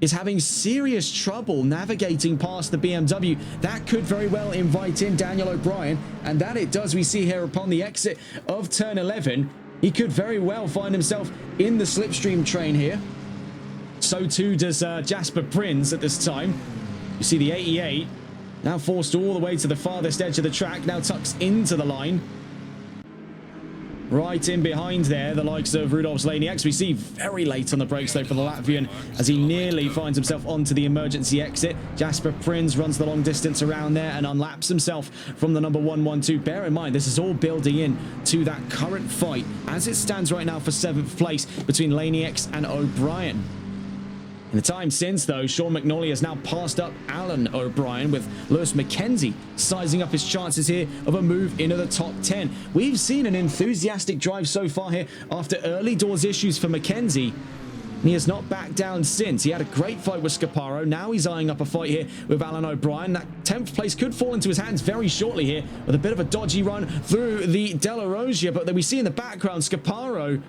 is having serious trouble navigating past the BMW. That could very well invite in Daniel O'Brien, and that it does. We see here upon the exit of turn 11, he could very well find himself in the slipstream train here. So too does Jasper Prinz at this time. You see the 88 now forced all the way to the farthest edge of the track, now tucks into the line. Right in behind there, the likes of Rudolf Slanieks. We see very late on the brakes though for the Latvian as he nearly finds himself onto the emergency exit. Jasper Prinz runs the long distance around there and unlaps himself from the number 112. Bear in mind, this is all building in to that current fight as it stands right now for 7th place between Slanieks and O'Brien. In the time since, though, Sean McNally has now passed up Alan O'Brien, with Lewis McKenzie sizing up his chances here of a move into the top 10. We've seen an enthusiastic drive so far here after early doors issues for McKenzie. He has not backed down since. He had a great fight with Scaparo. Now he's eyeing up a fight here with Alan O'Brien. That 10th place could fall into his hands very shortly here with a bit of a dodgy run through the Della Rosia. But then we see in the background, Scaparo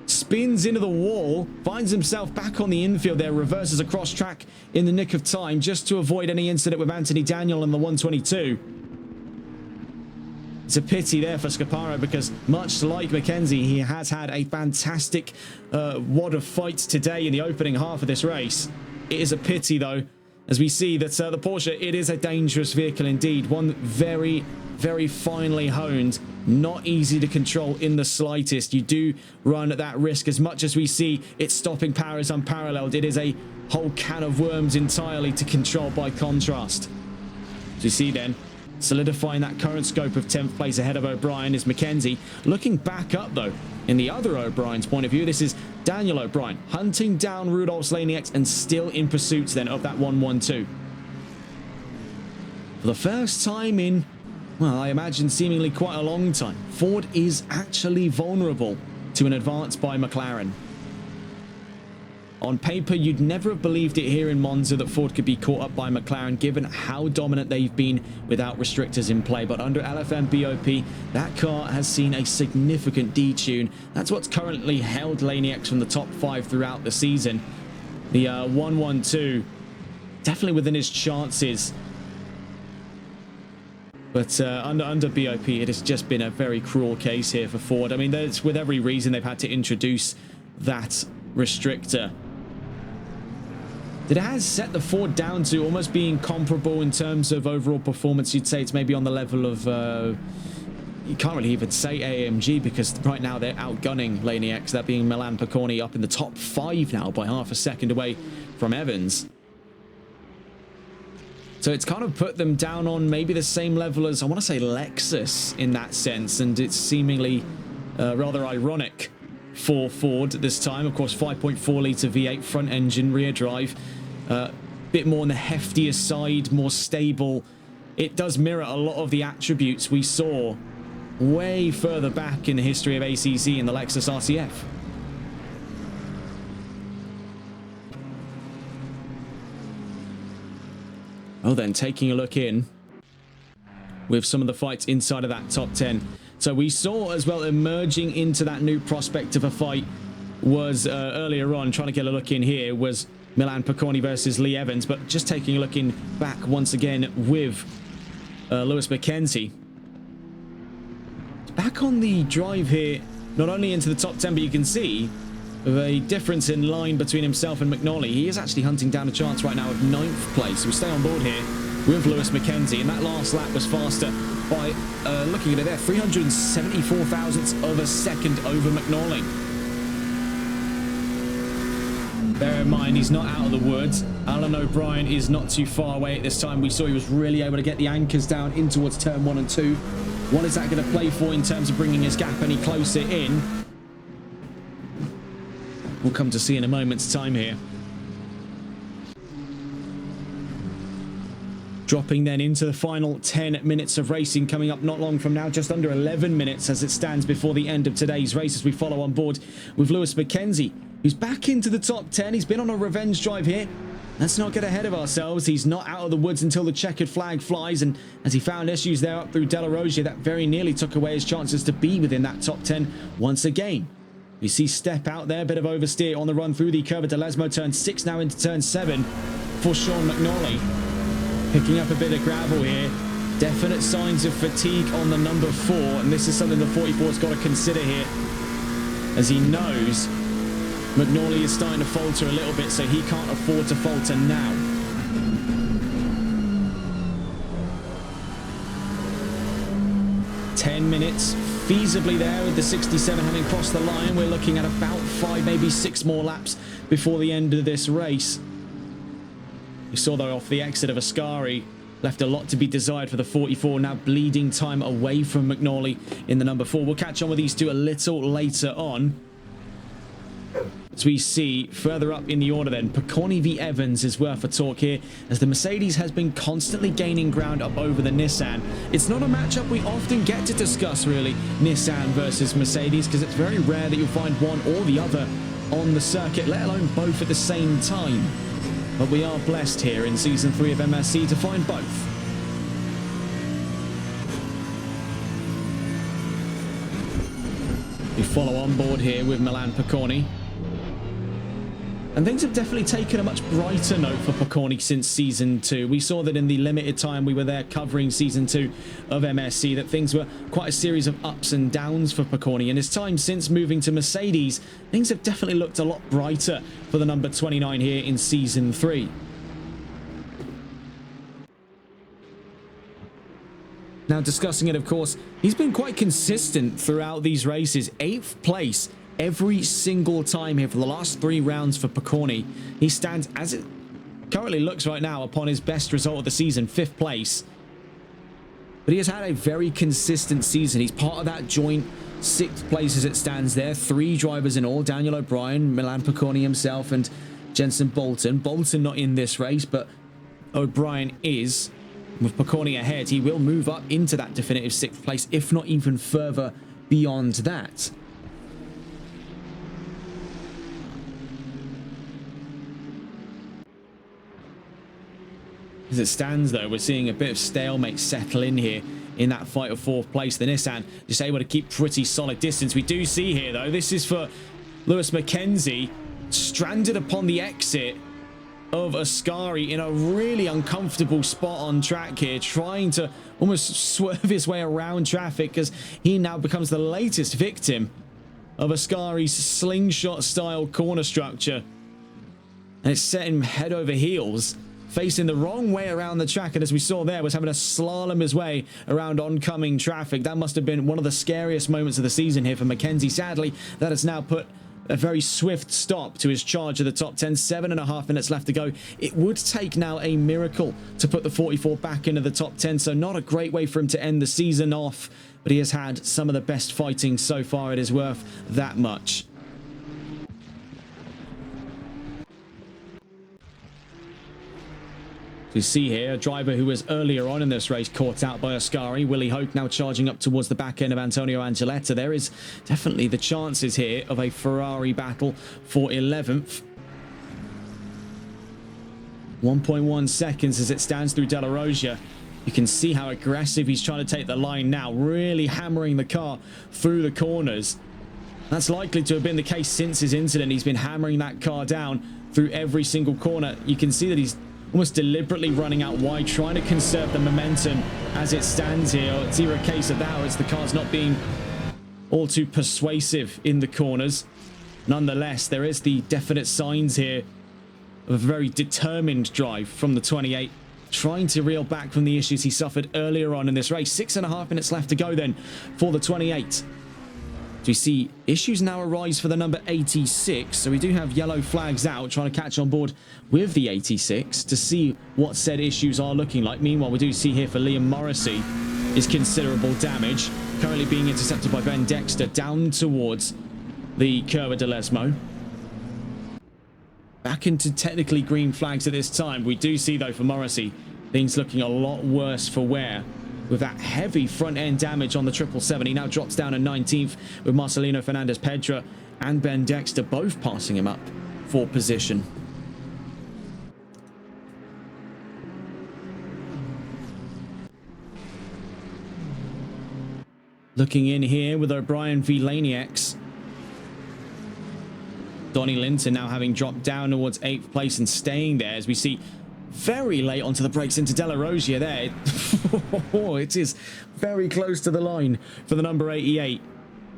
spins into the wall, finds himself back on the infield there, reverses across track in the nick of time just to avoid any incident with Anthony Daniel in the 122. It's a pity there for Scaparo because, much like McKenzie, he has had a fantastic wad of fights today in the opening half of this race. It is a pity, though, as we see that the Porsche, it is a dangerous vehicle indeed. One very, very finely honed, not easy to control in the slightest. You do run that risk. As much as we see its stopping power is unparalleled, it is a whole can of worms entirely to control by contrast. As you see then, solidifying that current scope of 10th place ahead of O'Brien is McKenzie. Looking back up, though, in the other O'Brien's point of view, this is Daniel O'Brien hunting down Rudolf Slanieks and still in pursuit then of that 112. For the first time in, well, I imagine seemingly quite a long time, Ford is actually vulnerable to an advance by McLaren. On paper, you'd never have believed it here in Monza that Ford could be caught up by McLaren, given how dominant they've been without restrictors in play. But under LFM BOP, that car has seen a significant detune. That's what's currently held Slanieks from the top 5 throughout the season. The 112, definitely within his chances. But under BOP, it has just been a very cruel case here for Ford. I mean, there's with every reason they've had to introduce that restrictor. It has set the Ford down to almost being comparable in terms of overall performance. You'd say it's maybe on the level of, you can't really even say AMG because right now they're outgunning Slanieks, that being Milan Piconi up in the top 5 now by half a second away from Evans. So it's kind of put them down on maybe the same level as, I want to say, Lexus in that sense. And it's seemingly rather ironic for Ford this time. Of course, 5.4 litre V8 front engine, rear drive. Bit more on the heftier side, more stable. It does mirror a lot of the attributes we saw way further back in the history of ACC in the Lexus RCF. Oh, then taking a look in with some of the fights inside of that top 10. So we saw as well emerging into that new prospect of a fight was earlier on, trying to get a look in here, was Milan Piconi versus Lee Evans. But just taking a look in back once again with Lewis McKenzie. Back on the drive here, not only into the top 10, but you can see a difference in line between himself and McNally. He is actually hunting down a chance right now of 9th place. We stay on board here with Lewis McKenzie, and that last lap was faster by, looking at it there, 374 thousandths of a second over McNally. Bear in mind, he's not out of the woods. Alan O'Brien is not too far away at this time. We saw he was really able to get the anchors down in towards turn 1 and 2. What is that going to play for in terms of bringing his gap any closer in? We'll come to see in a moment's time here. Dropping then into the final 10 minutes of racing coming up not long from now, just under 11 minutes as it stands before the end of today's race, as we follow on board with Lewis McKenzie, who's back into the top 10. He's been on a revenge drive here let's not get ahead of ourselves. He's not out of the woods until the checkered flag flies, and as he found issues there up through Della Rosia, that very nearly took away his chances to be within that top 10 once again. You see step out there, bit of oversteer on the run through the Curva de Lesmo, turn 6 now into turn 7 for Sean McNally. Picking up a bit of gravel here. Definite signs of fatigue on the number 4, and this is something the 44's got to consider here, as he knows McNally is starting to falter a little bit, so he can't afford to falter now. "10 minutes feasibly there with the 67 having crossed the line. We're looking at about 5, maybe 6 more laps before the end of this race. We saw though off the exit of Ascari, left a lot to be desired for the 44, now bleeding time away from McNally in the number 4. We'll catch on with these two a little later on. As we see further up in the order then, Picconi v Evans is worth a talk here, as the Mercedes has been constantly gaining ground up over the Nissan. It's not a matchup we often get to discuss really, Nissan versus Mercedes, because it's very rare that you'll find one or the other on the circuit, let alone both at the same time. But we are blessed here in Season 3 of MSC to find both. We follow on board here with Milan Picconi. And things have definitely taken a much brighter note for Picconi since Season 2. We saw that in the limited time we were there covering Season 2 of MSC, that things were quite a series of ups and downs for Picconi. And his time since moving to Mercedes, things have definitely looked a lot brighter for the number 29 here in Season 3. Now, discussing it, of course, he's been quite consistent throughout these races. 8th place every single time here for the last 3 rounds for Picconi. He stands, as it currently looks right now, upon his best result of the season, 5th place. But he has had a very consistent season. He's part of that joint 6th place as it stands there. 3 drivers in all: Daniel O'Brien, Milan Picconi himself, and Jenson Bolton. Bolton not in this race, but O'Brien is. With Picconi ahead, he will move up into that definitive 6th place, if not even further beyond that. As it stands, though, we're seeing a bit of stalemate settle in here in that fight of 4th place. The Nissan just able to keep pretty solid distance. We do see here, though, this is for Lewis McKenzie, stranded upon the exit of Ascari in a really uncomfortable spot on track here, trying to almost swerve his way around traffic, because he now becomes the latest victim of Ascari's slingshot style corner structure, and it's set him head over heels, facing the wrong way around the track, and as we saw there, was having to slalom his way around oncoming traffic. That must have been one of the scariest moments of the season here for McKenzie. Sadly, that has now put a very swift stop to his charge of the top 10. 7.5 minutes left to go. It would take now a miracle to put the 44 back into the top 10, so not a great way for him to end the season off, but he has had some of the best fighting so far. It is worth that much. You see here a driver who was earlier on in this race caught out by Ascari. Willie Hope now charging up towards the back end of Antonio Angeletta. There is definitely the chances here of a Ferrari battle for 11th. 1.1 seconds as it stands through Della Rosia. You can see how aggressive he's trying to take the line now, really hammering the car through the corners. That's likely to have been the case since his incident. He's been hammering that car down through every single corner. You can see that he's almost deliberately running out wide, trying to conserve the momentum as it stands here. It's either a case of that or it's the car's not being all too persuasive in the corners. Nonetheless, there is the definite signs here of a very determined drive from the 28, trying to reel back from the issues he suffered earlier on in this race. 6.5 minutes left to go then for the 28. So we see issues now arise for the number 86. So we do have yellow flags out, trying to catch on board with the 86 to see what said issues are looking like. Meanwhile, we do see here for Liam Morrissey is considerable damage. Currently being intercepted by Ben Dexter down towards the Curva de Lesmo. Back into technically green flags at this time. We do see, though, for Morrissey, things looking a lot worse for wear, with that heavy front-end damage on the 777. He now drops down to 19th with Marcelino Fernandez-Pedra and Ben Dexter both passing him up for position. Looking in here with O'Brien v Laniacs. Donnie Linton now having dropped down towards 8th place and staying there as we see very late onto the brakes into Della Rosia there. It is very close to the line for the number 88.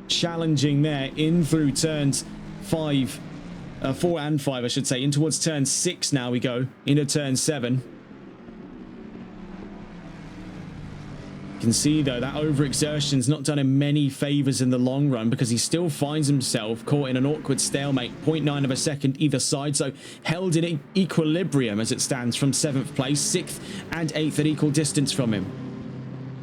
Challenging there in through turns 4 and 5, I should say. In towards turn 6 now we go. Into turn 7. You can see, though, that overexertion's not done him many favours in the long run because he still finds himself caught in an awkward stalemate. 0.9 of a second either side, so held in equilibrium as it stands from 7th place, 6th and 8th at equal distance from him.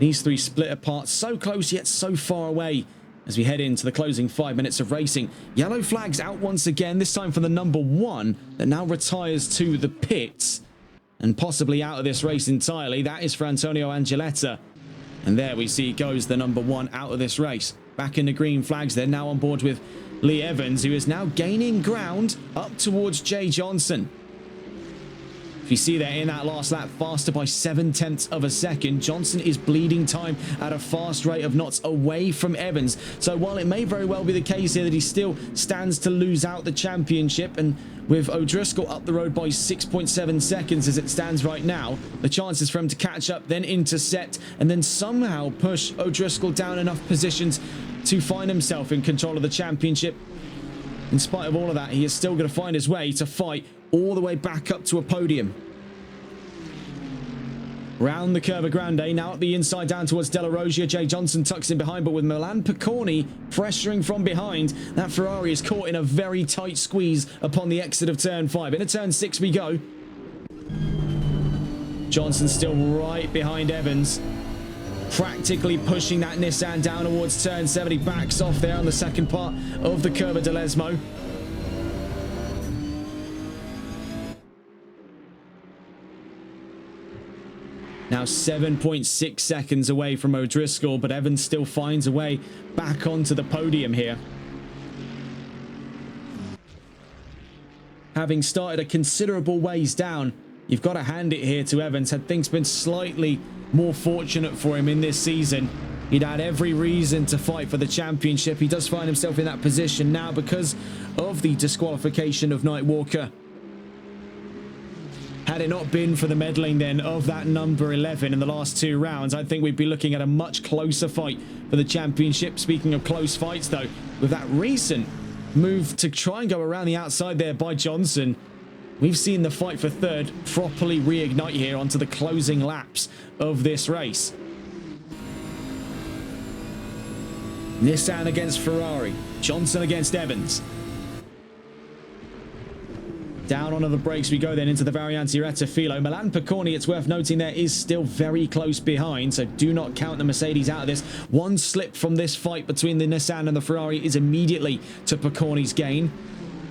These three split apart, so close yet so far away as we head into the closing 5 minutes of racing. Yellow flags out once again, this time for the number 1 that now retires to the pits and possibly out of this race entirely. That is for Antonio Angeletta. And there we see goes the number 1 out of this race. Back in the green flags, they're now on board with Lee Evans, who is now gaining ground up towards Jay Johnson. If you see there in that last lap, faster by 0.7 of a second. Johnson is bleeding time at a fast rate of knots away from Evans. So while it may very well be the case here that he still stands to lose out the championship, and with O'Driscoll up the road by 6.7 seconds as it stands right now, the chances for him to catch up, then intercept, and then somehow push O'Driscoll down enough positions to find himself in control of the championship. In spite of all of that, he is still going to find his way to fight all the way back up to a podium. Round the Curva Grande, now at the inside down towards Della Rosia. Jay Johnson tucks in behind, but with Milan Piccorni pressuring from behind, that Ferrari is caught in a very tight squeeze upon the exit of turn 5. Into turn 6 we go. Johnson still right behind Evans, practically pushing that Nissan down towards turn 7. He backs off there on the second part of the Curva de Lesmo. Now 7.6 seconds away from O'Driscoll, but Evans still finds a way back onto the podium here. Having started a considerable ways down, you've got to hand it here to Evans. Had things been slightly more fortunate for him in this season, he'd had every reason to fight for the championship. He does find himself in that position now because of the disqualification of Nightwalker. Had it not been for the meddling then of that number 11 in the last 2 rounds, I think we'd be looking at a much closer fight for the championship. Speaking of close fights, though, with that recent move to try and go around the outside there by Johnson, we've seen the fight for third properly reignite here onto the closing laps of this race. Nissan against Ferrari, Johnson against Evans. Down onto the brakes we go then into the Variante Rettifilo. Milan Piccorni, it's worth noting there, is still very close behind, so do not count the Mercedes out of this. One slip from this fight between the Nissan and the Ferrari is immediately to Piccorni's gain,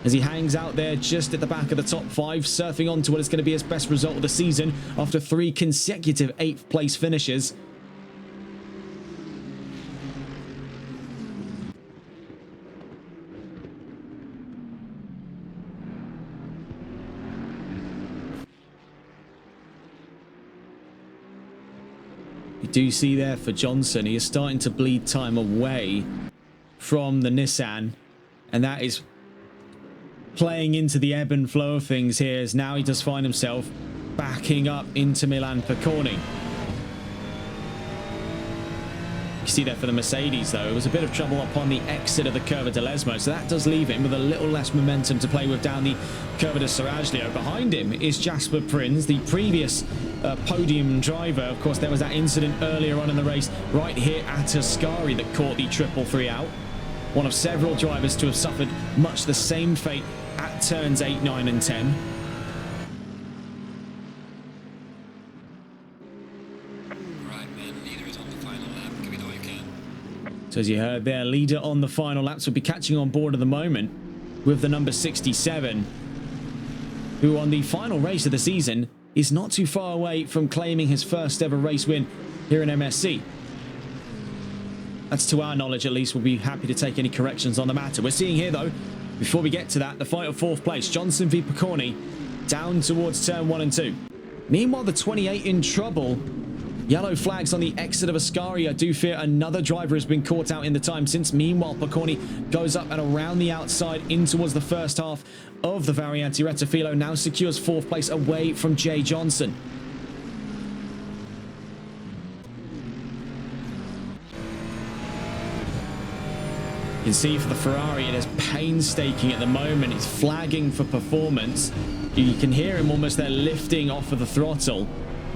as he hangs out there just at the back of the top 5, surfing on to what is going to be his best result of the season after 3 consecutive 8th place finishes. Do see there for Johnson, he is starting to bleed time away from the Nissan, and that is playing into the ebb and flow of things here, as now he does find himself backing up into Milan Piccorni. You see there for the Mercedes, though, it was a bit of trouble upon the exit of the Curva de Lesmo, so that does leave him with a little less momentum to play with down the Curva de Saraglio. Behind him is Jasper Prins, the previous podium driver. Of course, there was that incident earlier on in the race right here at Ascari that caught the 333 out. One of several drivers to have suffered much the same fate at turns 8, 9 and 10. So as you heard there, leader on the final laps will be catching on board at the moment with the number 67, who on the final race of the season is not too far away from claiming his first ever race win here in MSC. That's to our knowledge, at least. We'll be happy to take any corrections on the matter. We're seeing here, though, before we get to that, the fight of 4th place. Johnson v Piccorni down towards turn 1 and 2. Meanwhile, the 28 in trouble. Yellow flags on the exit of Ascari. I do fear another driver has been caught out in the time since. Meanwhile, Piconi goes up and around the outside in towards the first half of the Variante. Rettifilo now secures 4th place away from Jay Johnson. You can see for the Ferrari, it is painstaking at the moment. It's flagging for performance. You can hear him almost there lifting off of the throttle,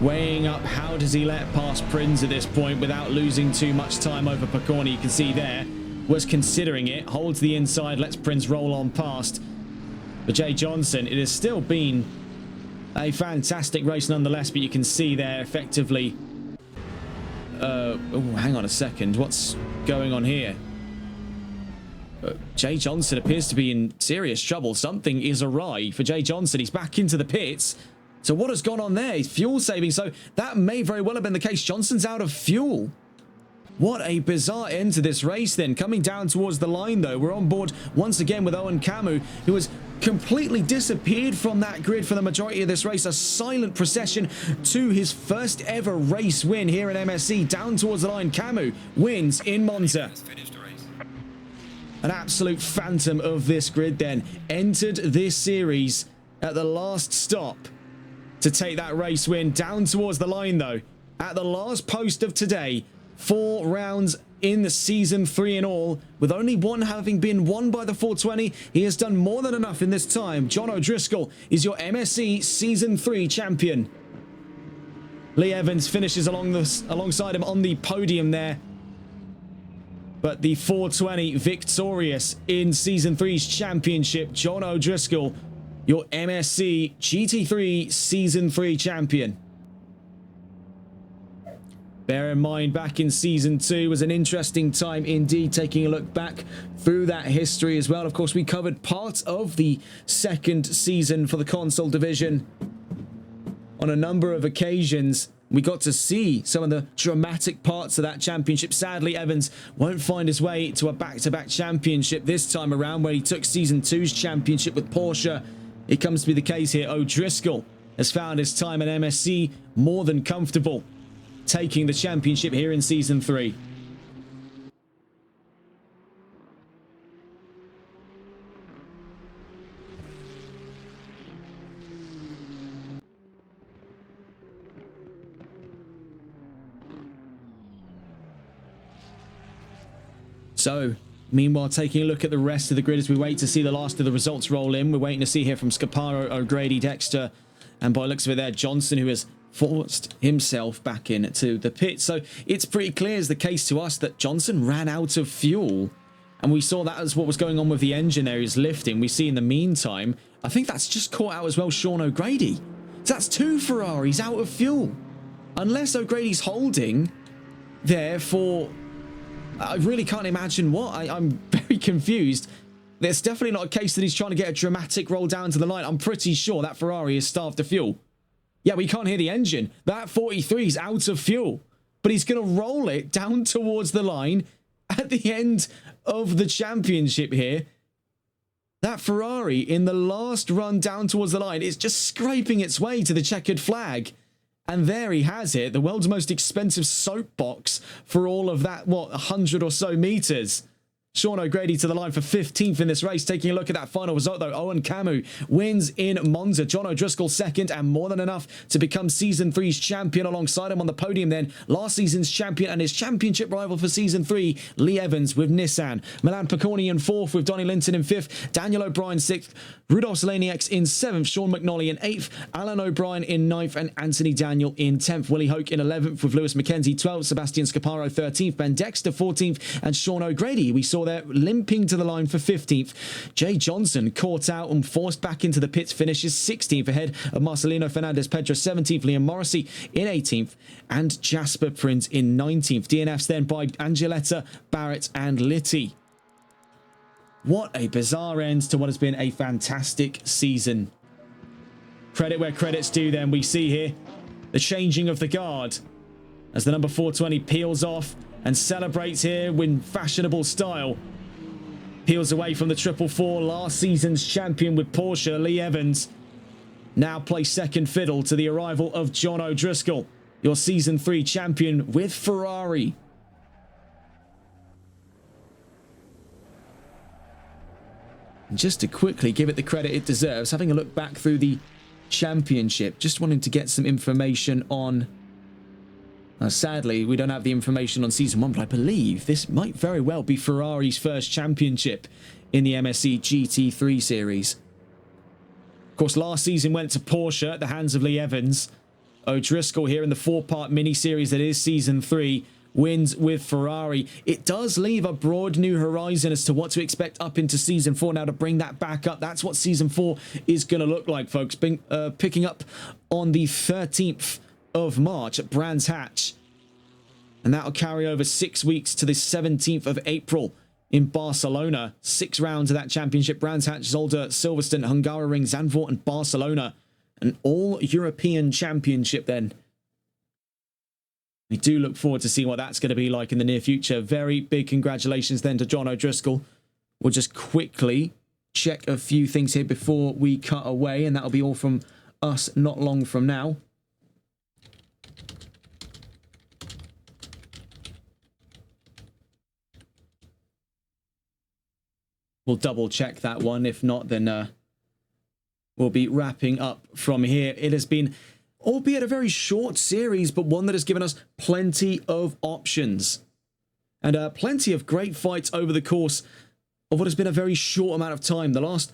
weighing up how does he let past Prins at this point without losing too much time over Piconi. You can see there, was considering it, holds the inside, lets Prins roll on past. But Jay Johnson, it has still been a fantastic race nonetheless, but you can see there effectively... oh, hang on a second. What's going on here? Jay Johnson appears to be in serious trouble. Something is awry for Jay Johnson. He's back into the pits. So what has gone on there? He's fuel saving. So that may very well have been the case. Johnson's out of fuel. What a bizarre end to this race then. Coming down towards the line though. We're on board once again with Owen Camus, who has completely disappeared from that grid for the majority of this race. A silent procession to his first ever race win here at MSC. Down towards the line. Camus wins in Monza. An absolute phantom of this grid then. Entered this series at the last stop to take that race win. Down towards the line though. At the last post of today. 4 rounds in the season 3 in all. With only one having been won by the 420. He has done more than enough in this time. John O'Driscoll is your MSC season 3 champion. Lee Evans finishes alongside him on the podium there. But the 420 victorious in Season 3's championship, John O'Driscoll, your MSC GT3 Season 3 champion. Bear in mind, back in Season 2 was an interesting time indeed, taking a look back through that history as well. Of course, we covered part of the second season for the console division on a number of occasions. We got to see some of the dramatic parts of that championship. Sadly, Evans won't find his way to a back-to-back championship this time around, where he took Season 2's championship with Porsche. It comes to be the case here. O'Driscoll has found his time at MSC more than comfortable, taking the championship here in Season 3. So, meanwhile, taking a look at the rest of the grid as we wait to see the last of the results roll in. We're waiting to see here from Scaparo, O'Grady, Dexter, and by the looks of it there, Johnson, who has forced himself back into the pit. So it's pretty clear as the case to us that Johnson ran out of fuel. And we saw that as what was going on with the engine there. He's lifting. We see in the meantime, I think that's just caught out as well Sean O'Grady. So that's 2 Ferraris out of fuel. Unless O'Grady's holding there for... I really can't imagine what. I'm very confused. There's definitely not a case that he's trying to get a dramatic roll down to the line. I'm pretty sure that Ferrari is starved of fuel. Yeah, we can't hear the engine. That 43 is out of fuel. But he's going to roll it down towards the line at the end of the championship here. That Ferrari in the last run down towards the line is just scraping its way to the checkered flag. And there he has it, the world's most expensive soapbox for all of that, what, 100 or so meters. Sean O'Grady to the line for 15th in this race. Taking a look at that final result, though, Owen Camus wins in Monza. John O'Driscoll second, and more than enough to become Season 3's champion. Alongside him on the podium then, last season's champion and his championship rival for Season 3, Lee Evans with Nissan. Milan Piconi in 4th with Donnie Linton in 5th. Daniel O'Brien 6th. Rudolf Zeleniak in 7th. Sean McNally in 8th. Alan O'Brien in 9th. And Anthony Daniel in 10th. Willie Hoke in 11th with Lewis McKenzie 12th. Sebastian Scaparo 13th. Ben Dexter 14th. And Sean O'Grady, we saw there limping to the line for 15th. Jay Johnson caught out and forced back into the pits, finishes 16th ahead of Marcelino Fernandez Pedro 17th, Liam Morrissey in 18th, and Jasper Prins in 19th. DNFs then by Angeletta, Barrett, and Litty. What a bizarre end to what has been a fantastic season. Credit where credit's due then. We see here the changing of the guard as the number 420 peels off and celebrates here in fashionable style. Peels away from the 444, last season's champion with Porsche, Lee Evans. Now plays second fiddle to the arrival of John O'Driscoll, your Season 3 champion with Ferrari. And just to quickly give it the credit it deserves, having a look back through the championship, just wanting to get some information on... sadly, we don't have the information on Season 1, but I believe this might very well be Ferrari's first championship in the MSC GT3 series. Of course, last season went to Porsche at the hands of Lee Evans. O'Driscoll here in the 4-part mini-series that is Season 3 wins with Ferrari. It does leave a broad new horizon as to what to expect up into Season 4. Now, to bring that back up, that's what Season 4 is going to look like, folks. Picking up on the 13th of March at Brands Hatch. And that'll carry over 6 weeks to the 17th of April in Barcelona. 6 rounds of that championship. Brands Hatch, Zolder, Silverstone, Hungaroring, Zandvoort and Barcelona. An all-European championship then. We do look forward to seeing what that's going to be like in the near future. Very big congratulations then to John O'Driscoll. We'll just quickly check a few things here before we cut away, and that'll be all from us not long from now. We'll double check that one. If not, then we'll be wrapping up from here. It has been, albeit a very short series, but one that has given us plenty of options. And plenty of great fights over the course of what has been a very short amount of time. The last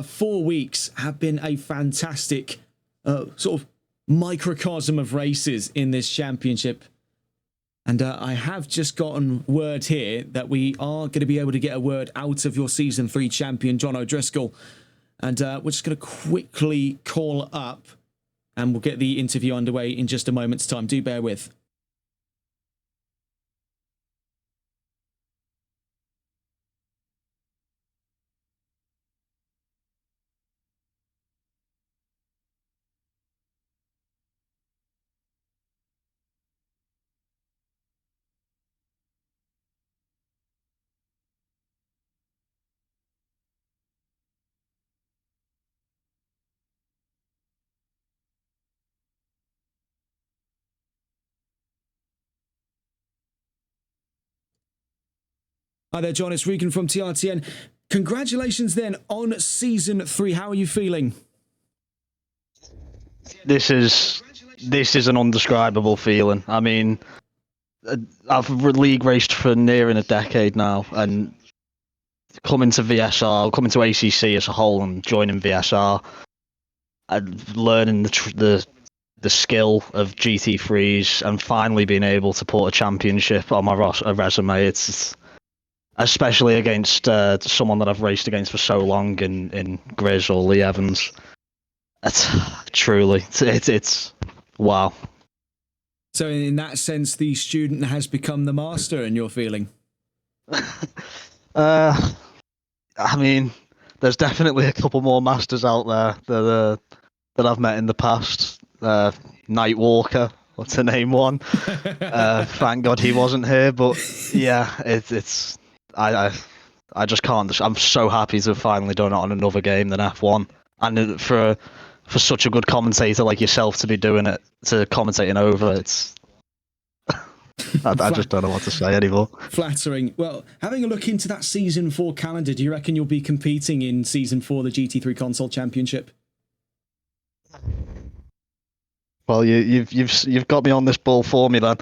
4 weeks have been a fantastic sort of microcosm of races in this championship. And I have just gotten word here that we are going to be able to get a word out of your Season 3 champion, John O'Driscoll. And we're just going to quickly call up and we'll get the interview underway in just a moment's time. Do bear with. Hi there, John. It's Regan from TRTN. Congratulations then on Season 3. How are you feeling?
This is an undescribable feeling. I mean, I've league raced for nearing a decade now, and coming to VSR, coming to ACC as a whole, and joining VSR, and learning the skill of GT3s, and finally being able to put a championship on my resume. It's especially against someone that I've raced against for so long in Grizz or Lee Evans. It's truly, it's wow.
So in that sense, the student has become the master in your feeling?
I mean, there's definitely a couple more masters out there that I've met in the past. Nightwalker, to name one. Thank God he wasn't here, but yeah, it's I just can't. I'm so happy to have finally done it on another game than F1, and for such a good commentator like yourself to be doing it, to commentating over it's. I just don't know what to say anymore.
Flattering. Well, having a look into that Season 4 calendar, do you reckon you'll be competing in Season 4, the GT3 Console Championship?
Well, you've got me on this ball for me, then.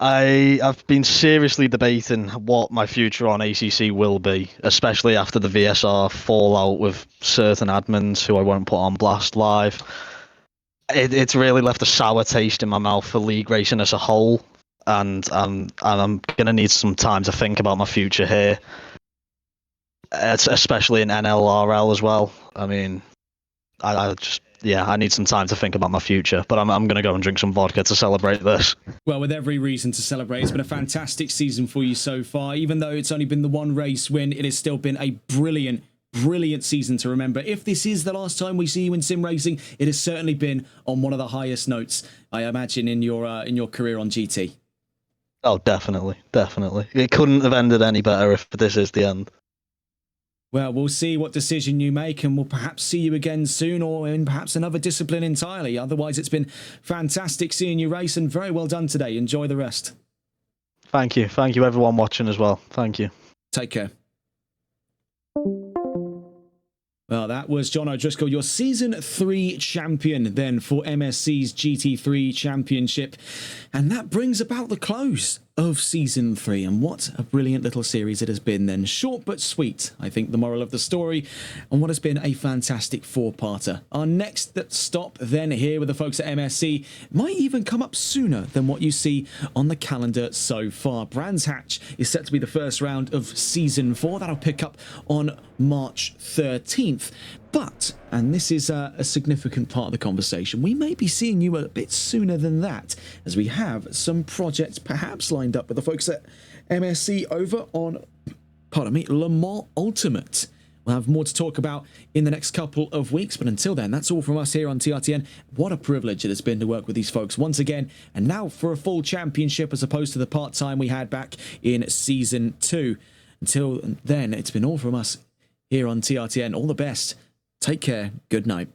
I've been seriously debating what my future on ACC will be, especially after the VSR fallout with certain admins who I won't put on blast live. It's really left a sour taste in my mouth for league racing as a whole, and I'm gonna need some time to think about my future here, especially in NLRL as well. I mean, I need some time to think about my future, but I'm going to go and drink some vodka to celebrate this.
Well, with every reason to celebrate. It's been a fantastic season for you so far. Even though it's only been the one race win, it has still been a brilliant, brilliant season to remember. If this is the last time we see you in sim racing, it has certainly been on one of the highest notes, I imagine, in your career on GT.
Oh, definitely. It couldn't have ended any better if this is the end.
Well, we'll see what decision you make, and we'll perhaps see you again soon, or in perhaps another discipline entirely. Otherwise, it's been fantastic seeing you race, and very well done today. Enjoy the rest.
Thank you. Thank you, everyone watching as well. Thank you.
Take care. Well, that was John O'Driscoll, your Season 3 champion then for MSC's GT3 Championship. And that brings about the close of Season 3. And what a brilliant little series it has been then. Short but sweet, I think, the moral of the story. And what has been a fantastic four-parter. Our next stop then here with the folks at MSC might even come up sooner than what you see on the calendar so far. Brands Hatch is set to be the first round of Season 4. That'll pick up on March 13th. But, and this is a significant part of the conversation, we may be seeing you a bit sooner than that, as we have some projects perhaps lined up with the folks at MSC over on, pardon me, Le Mans Ultimate. We'll have more to talk about in the next couple of weeks, but until then, that's all from us here on TRTN. What a privilege it has been to work with these folks once again, and now for a full championship as opposed to the part-time we had back in Season 2. Until then, it's been all from us here on TRTN. All the best. Take care. Good night.